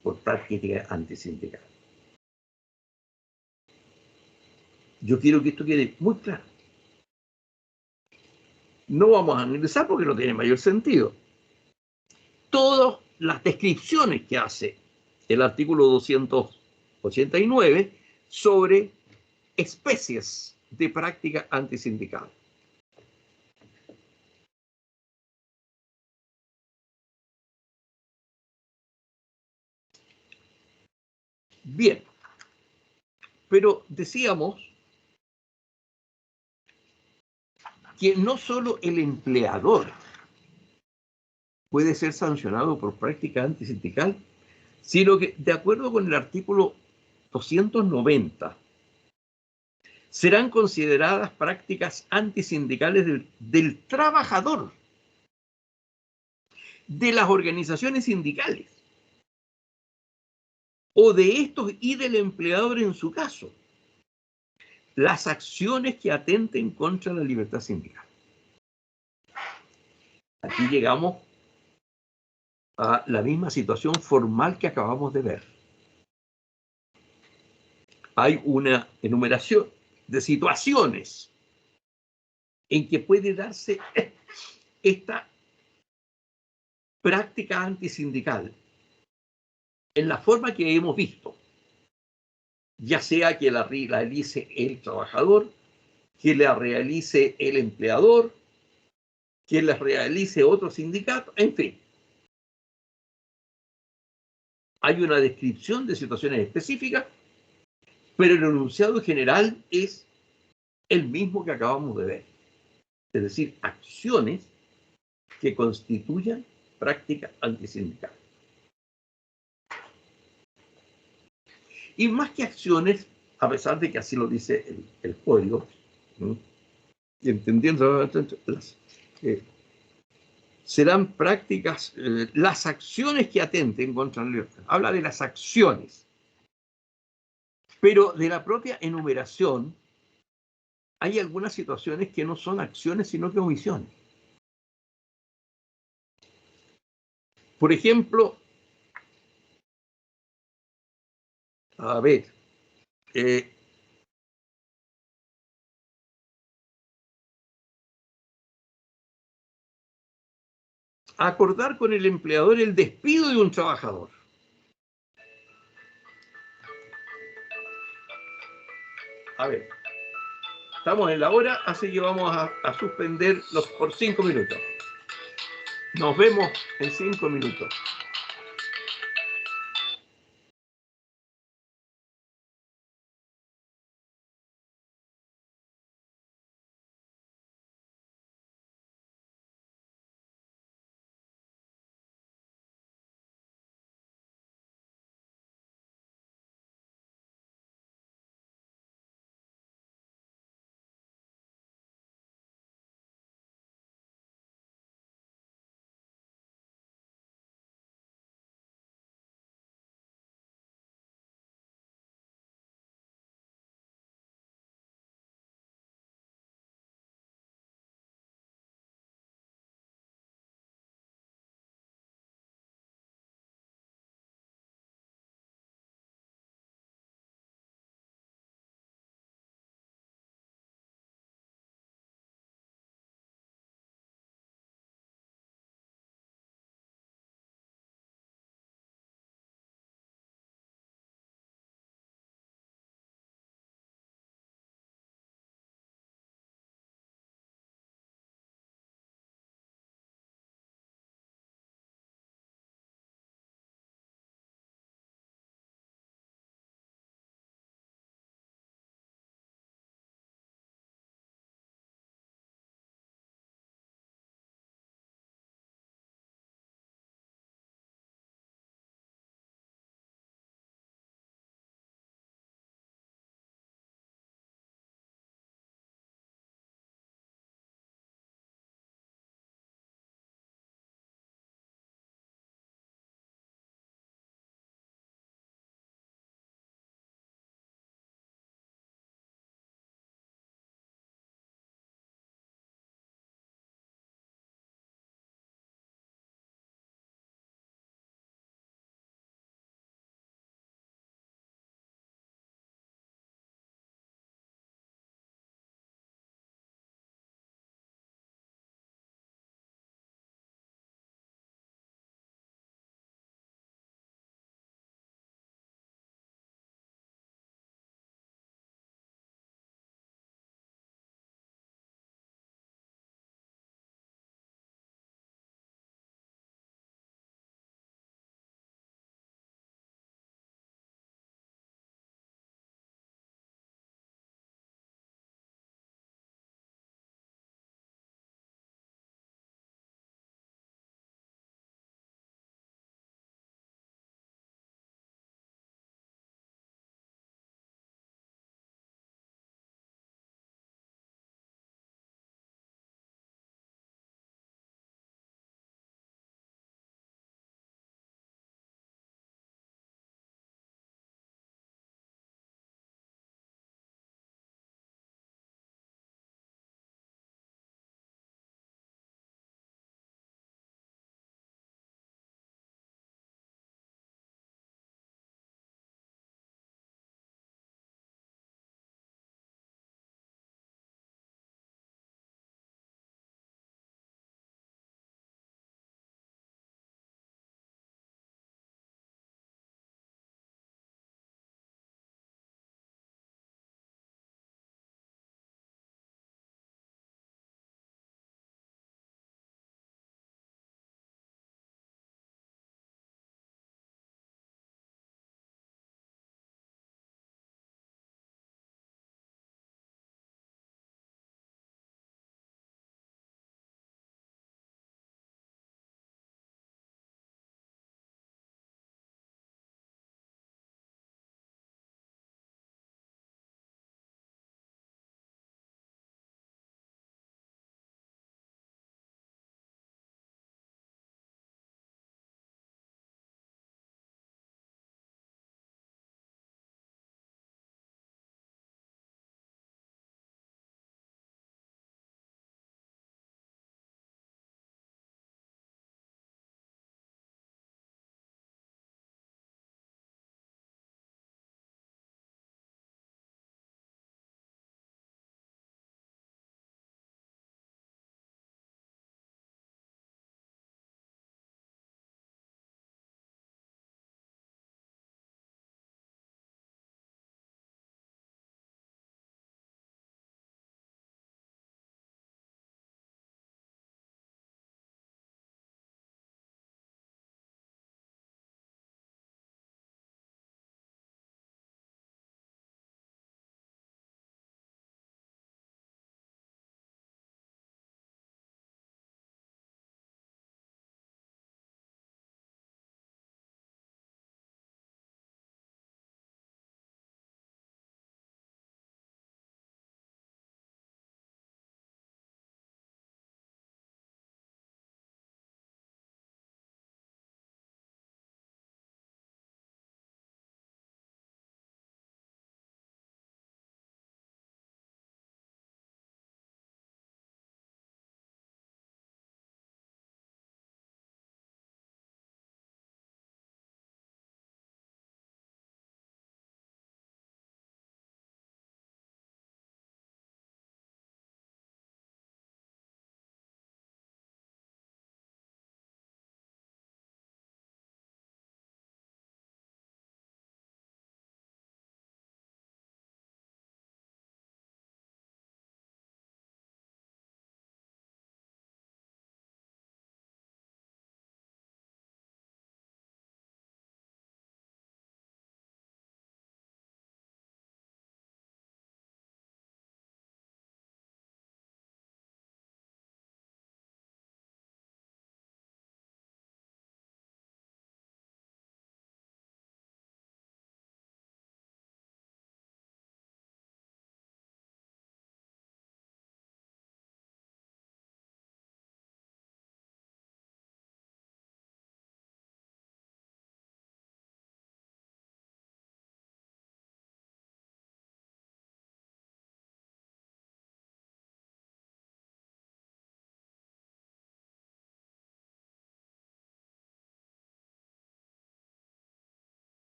por práctica antisindical. Yo quiero que esto quede muy claro. No vamos a analizar porque no tiene mayor sentido. Todas las descripciones que hace el artículo 289 sobre especies de práctica antisindical. Bien, pero decíamos que no solo el empleador puede ser sancionado por práctica antisindical, sino que, de acuerdo con el artículo 290, serán consideradas prácticas antisindicales del trabajador, de las organizaciones sindicales, o de estos y del empleador en su caso, las acciones que atenten contra la libertad sindical. Aquí llegamos a la misma situación formal que acabamos de ver. Hay una enumeración de situaciones en que puede darse esta práctica antisindical en la forma que hemos visto, ya sea que la realice el trabajador, que la realice el empleador, que la realice otro sindicato, en fin. Hay una descripción de situaciones específicas, pero el enunciado general es el mismo que acabamos de ver. Es decir, acciones que constituyan práctica antisindical. Y más que acciones, a pesar de que así lo dice el código, ¿no? Y entendiendo serán prácticas, las acciones que atenten contra la libertad. Habla de las acciones, pero de la propia enumeración hay algunas situaciones que no son acciones, sino que omisiones. Por ejemplo, a ver, acordar con el empleador el despido de un trabajador. A ver, estamos en la hora, así que vamos a suspenderlos por 5 minutos. Nos vemos en 5 minutos.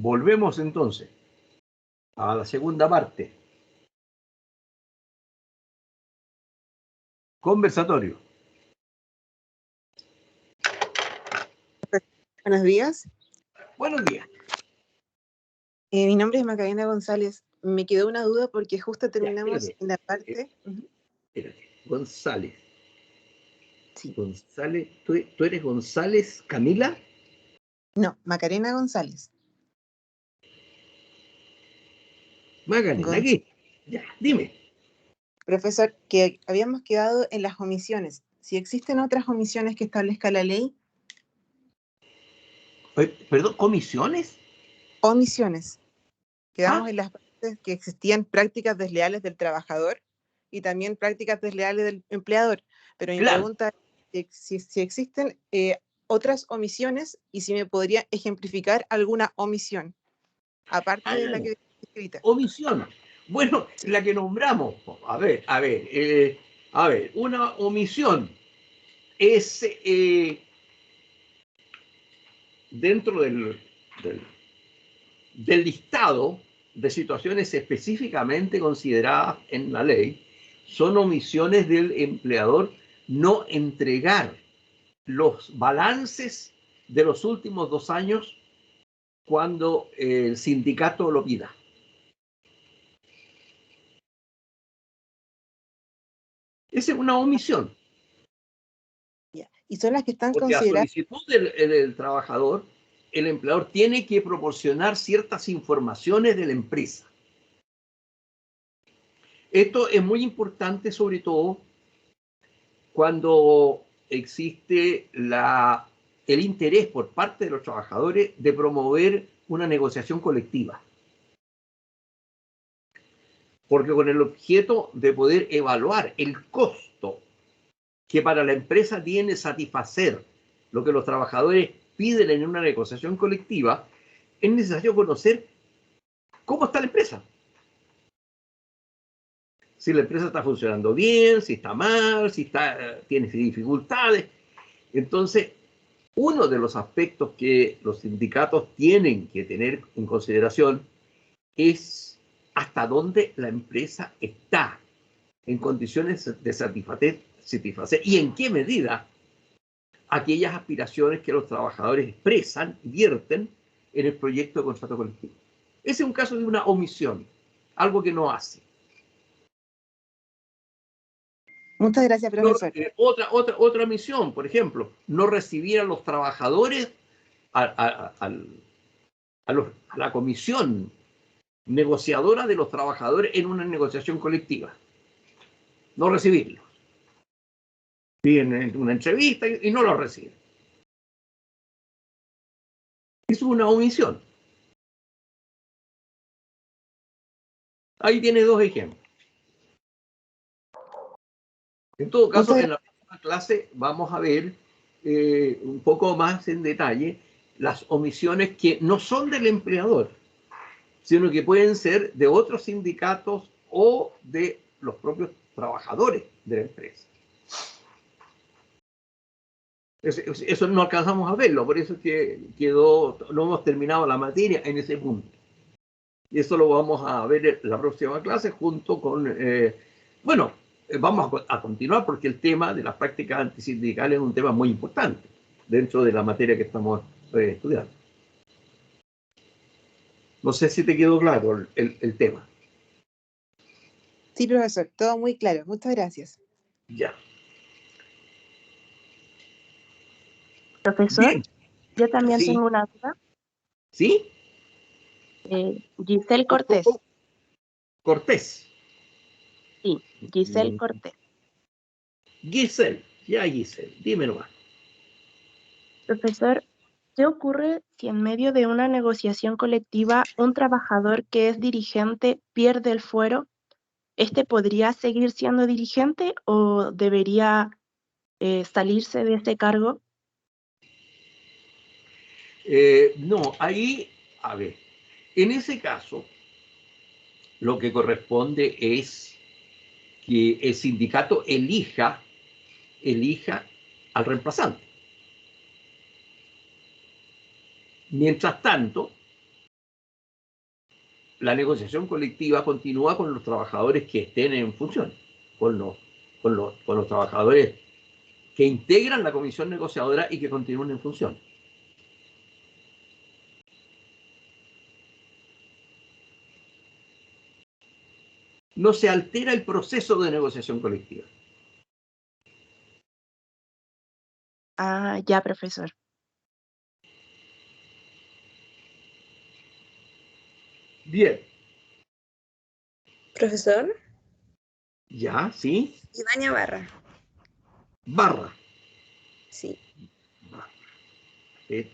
Volvemos entonces a la segunda parte. Conversatorio. Buenos días. Buenos días. Mi nombre es Macarena González. Me quedó una duda porque justo terminamos espérate. en la parte... Espérate. González. Sí. González, ¿tú eres González Camila? No, Macarena González. Macarena, aquí. Ya, dime. Profesor, que habíamos quedado en las omisiones. Si existen otras omisiones que establezca la ley. Perdón, ¿comisiones? Omisiones. Quedamos Ah, en las partes que existían prácticas desleales del trabajador y también prácticas desleales del empleador. Pero mi claro. pregunta es si existen otras omisiones y si me podría ejemplificar alguna omisión, aparte de la que está escrita. Omisión. Bueno, la que nombramos. A ver. Una omisión es dentro del listado de situaciones específicamente consideradas en la ley, son omisiones del empleador no entregar los balances de los últimos 2 años cuando el sindicato lo pida. Esa es una omisión. Y son las que están Porque a consideradas. solicitud del trabajador, el empleador tiene que proporcionar ciertas informaciones de la empresa. Esto es muy importante, sobre todo cuando existe el interés por parte de los trabajadores de promover una negociación colectiva. Porque con el objeto de poder evaluar el costo que para la empresa tiene satisfacer lo que los trabajadores piden en una negociación colectiva, es necesario conocer cómo está la empresa. Si la empresa está funcionando bien, si está mal, si tiene dificultades. Entonces, uno de los aspectos que los sindicatos tienen que tener en consideración es hasta dónde la empresa está en condiciones de satisfacer y en qué medida aquellas aspiraciones que los trabajadores expresan y vierten en el proyecto de contrato colectivo. Ese es un caso de una omisión, algo que no hace. Muchas gracias, profesor. Otra omisión, por ejemplo, no recibir a los trabajadores a la comisión negociadora de los trabajadores en una negociación colectiva. No recibirlos. Piden una entrevista y no lo reciben. Eso es una omisión. Ahí tiene 2 ejemplos. En todo caso, en la próxima clase vamos a ver un poco más en detalle las omisiones que no son del empleador, sino que pueden ser de otros sindicatos o de los propios trabajadores de la empresa. Eso no alcanzamos a verlo, por eso es que no hemos terminado la materia en ese punto. Y eso lo vamos a ver en la próxima clase junto con, vamos a continuar porque el tema de las prácticas antisindicales es un tema muy importante dentro de la materia que estamos estudiando. No sé si te quedó claro el tema. Sí, profesor, todo muy claro. Muchas gracias. Ya. Profesor, Bien. yo también Sí. tengo una duda. ¿Sí? Giselle Cortés. Cortés. Sí, Giselle Cortés. Giselle, Giselle, dime nomás. Profesor, ¿qué ocurre si en medio de una negociación colectiva un trabajador que es dirigente pierde el fuero? ¿Este podría seguir siendo dirigente o debería salirse de ese cargo? No, ahí, a ver, en ese caso, lo que corresponde es que el sindicato elija al reemplazante. Mientras tanto, la negociación colectiva continúa con los trabajadores que estén en función, con los trabajadores que integran la comisión negociadora y que continúen en función. No se altera el proceso de negociación colectiva. Ah, ya, profesor. Bien. Profesor, Ya, ¿sí? Ivania Barra. Barra. Sí. Barra.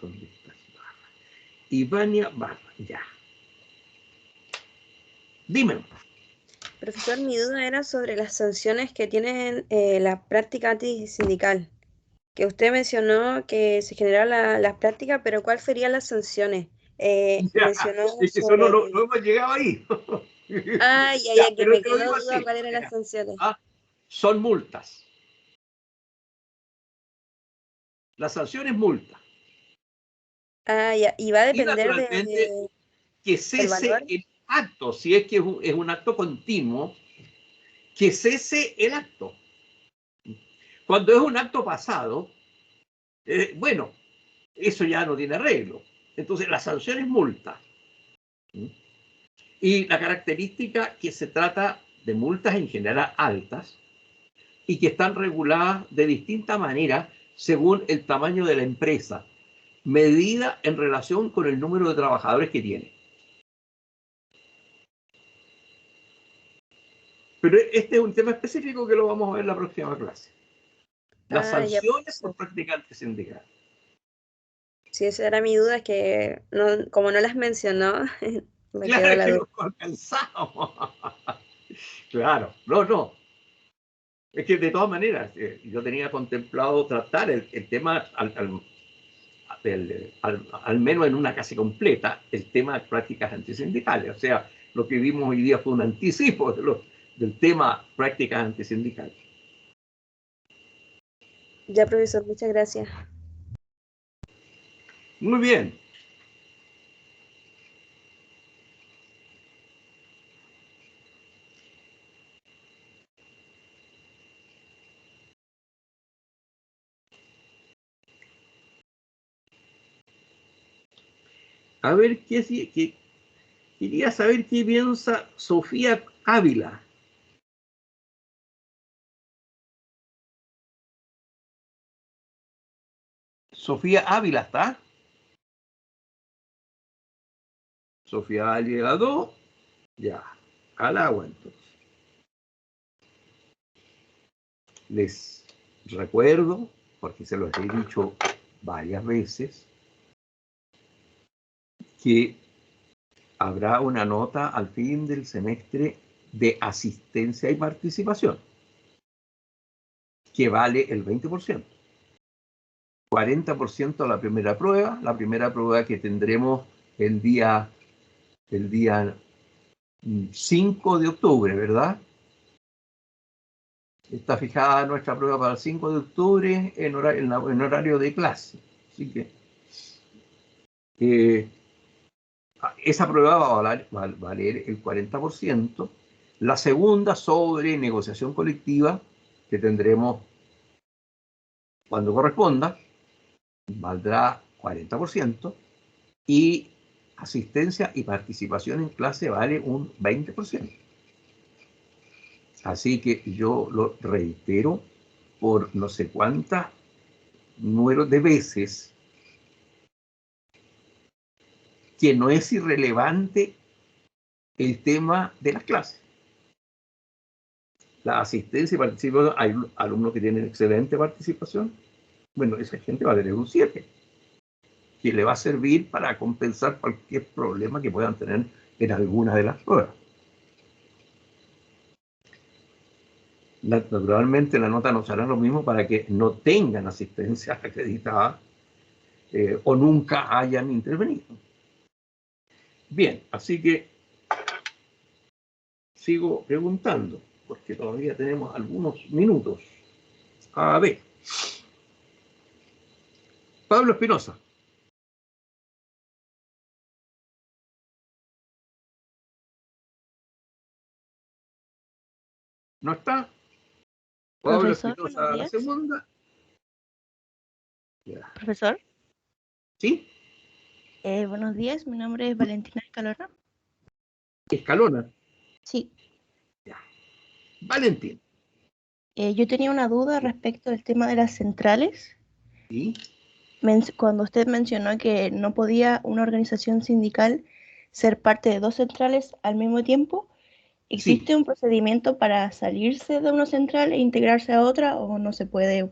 ¿Dónde estás? Barra. Ivania Barra, ya. Dime. Profesor, mi duda era sobre las sanciones que tienen la práctica antisindical. Que usted mencionó que se generaron las prácticas, pero ¿cuáles serían las sanciones? Ya, Mencionó es que sobre... solo no hemos llegado ahí. Ah, ya, Ya, que pero me te lo quedó digo duda así. cuáles eran las sanciones. Son multas. La sanción es multa. Ah, ya, y va a Y depender naturalmente que del cese valor. el acto, si es que es un acto continuo, que cese el acto. Cuando es un acto pasado, bueno, eso ya no tiene arreglo. Entonces, la sanción es multa. Y la característica que se trata de multas en general altas y que están reguladas de distinta manera según el tamaño de la empresa, medida en relación con el número de trabajadores que tiene. Pero este es un tema específico que lo vamos a ver en la próxima clase. Las Ah, ya, sanciones por profesor. practicantes sindicales. Sí, esa era mi duda, que no, como no las mencionó, me quedó Claro la que duda. no alcanzamos. Claro, no. Es que de todas maneras, yo tenía contemplado tratar el tema, al menos en una clase completa, el tema de prácticas antisindicales. O sea, lo que vimos hoy día fue un anticipo del tema prácticas antisindicales. Ya, profesor, muchas gracias. Muy bien. A ver, quería saber qué piensa Sofía Ávila. Sofía Ávila, ¿está? Sofía ha llegado. Ya, al agua entonces. Les recuerdo, porque se los he dicho varias veces, que habrá una nota al fin del semestre de asistencia y participación, que vale el 20%. 40% la primera prueba que tendremos el día 5 de octubre, ¿verdad? Está fijada nuestra prueba para el 5 de octubre en horario de clase. Así que esa prueba va a valer el 40%. La segunda, sobre negociación colectiva, que tendremos cuando corresponda, valdrá 40%. Y asistencia y participación en clase vale un 20%. Así que yo lo reitero por no sé cuántas números de veces, que no es irrelevante el tema de las clases. La asistencia y participación, hay alumnos que tienen excelente participación, bueno, esa gente va a tener un 7, que le va a servir para compensar cualquier problema que puedan tener en alguna de las pruebas. Naturalmente la nota no será lo mismo para que no tengan asistencia acreditada o nunca hayan intervenido. Bien, así que sigo preguntando, porque todavía tenemos algunos minutos. A ver. Pablo Espinosa. ¿No está? Pablo Profesor, Espinosa buenos a la días. segunda. Ya. Profesor, ¿Sí? buenos días. Mi nombre es Valentina Escalona. Escalona. Sí, Ya. Valentín. yo tenía una duda respecto del tema de las centrales. ¿Sí? Cuando usted mencionó que no podía una organización sindical ser parte de dos centrales al mismo tiempo, Sí. ¿existe un procedimiento para salirse de una central e integrarse a otra o no se puede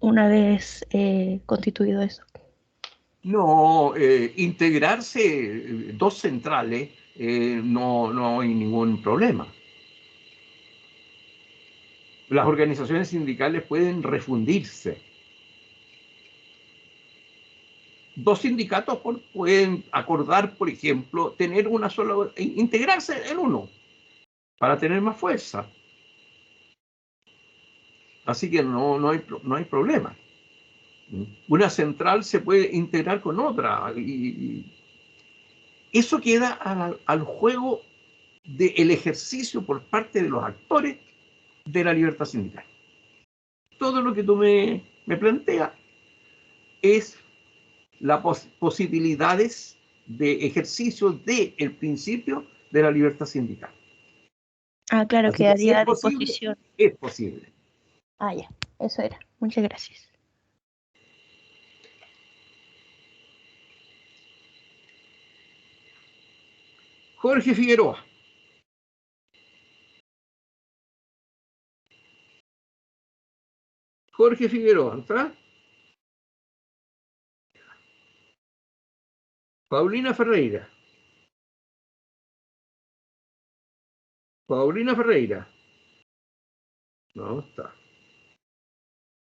una vez constituido eso? No, integrarse dos centrales no hay ningún problema. Las organizaciones sindicales pueden refundirse. Dos sindicatos pueden acordar, por ejemplo, tener una sola, integrarse en uno para tener más fuerza. Así que no hay problema. Una central se puede integrar con otra y eso queda al juego del ejercicio por parte de los actores de la libertad sindical. Todo lo que tú me planteas es las posibilidades de ejercicio del principio de la libertad sindical. Ah, claro, Así que si quedaría es a posible, disposición. es posible. Ah, ya, eso era. Muchas gracias. Jorge Figueroa. Jorge Figueroa, ¿está? Paulina Ferreira. Paulina Ferreira. No está.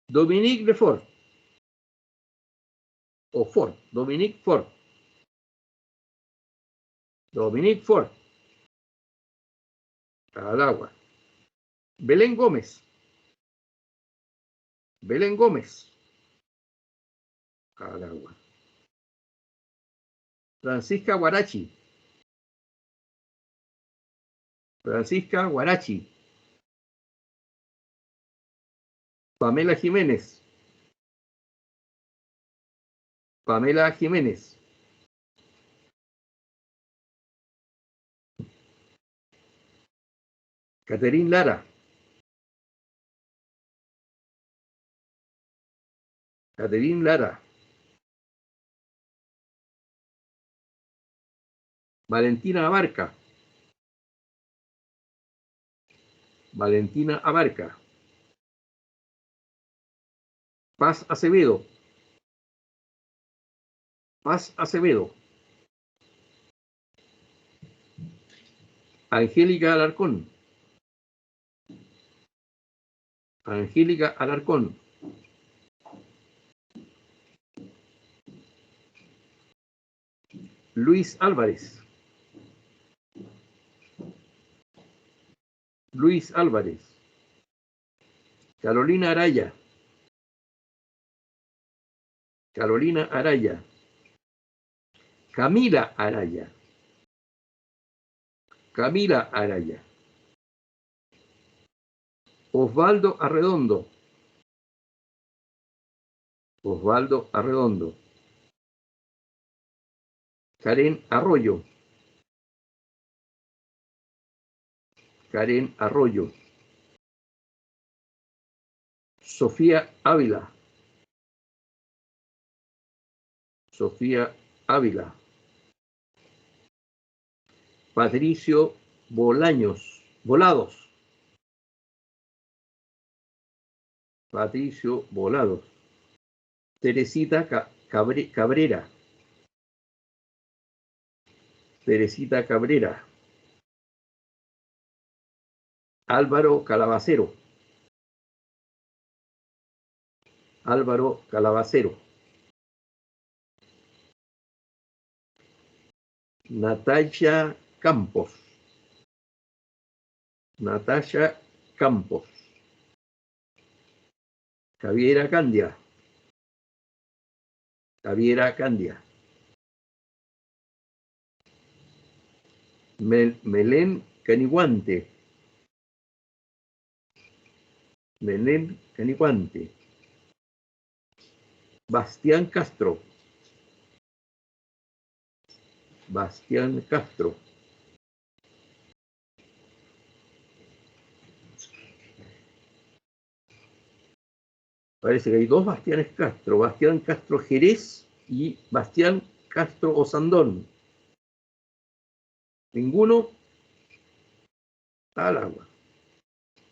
Dominique Lefort. O Ford. Dominique Ford. Dominique Ford. Al agua. Belén Gómez. Belén Gómez. Al agua. Francisca Guarachi. Francisca Guarachi. Pamela Jiménez. Pamela Jiménez. Caterín Lara. Caterín Lara. Valentina Abarca. Valentina Abarca. Paz Acevedo. Paz Acevedo. Angélica Alarcón. Angélica Alarcón. Luis Álvarez. Luis Álvarez. Carolina Araya. Carolina Araya. Camila Araya. Camila Araya. Osvaldo Arredondo. Osvaldo Arredondo. Karen Arroyo. Karen Arroyo. Sofía Ávila. Sofía Ávila. Patricio Bolaños. Volados. Patricio Volados. Teresita Cabrera. Teresita Cabrera. Álvaro Calabacero. Álvaro Calabacero. Natalia Campos. Natalia Campos. Javiera Candia. Javiera Candia. Melén Caniguante. Melén Caniguante. Bastián Castro. Bastián Castro. Parece que hay dos Bastianes Castro. Bastián Castro Jerez y Bastián Castro Osandón. Ninguno al agua.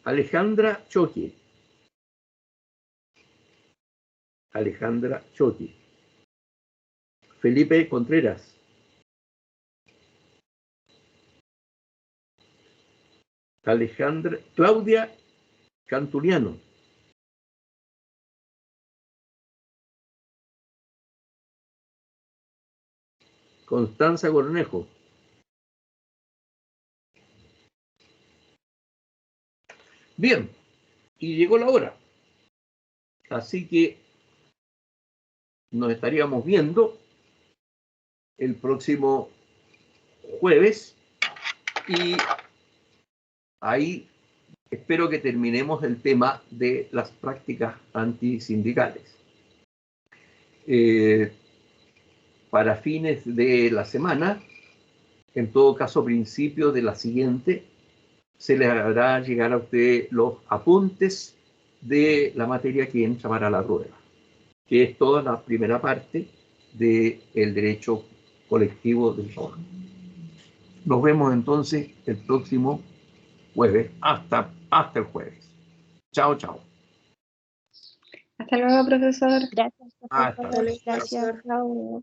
Alejandra Choque. Alejandra Choque. Felipe Contreras. Alejandra Claudia Cantuliano. Constanza Cornejo. Bien, y llegó la hora. Así que nos estaríamos viendo el próximo jueves y ahí espero que terminemos el tema de las prácticas antisindicales. Para fines de la semana, en todo caso principio de la siguiente, se les hará llegar a usted los apuntes de la materia que entra para la prueba, que es toda la primera parte del derecho colectivo del trabajo. Nos vemos entonces el próximo jueves, hasta el jueves. Chao, chao. Hasta luego, profesor. Gracias, Hasta profesor. luego. Gracias, chao.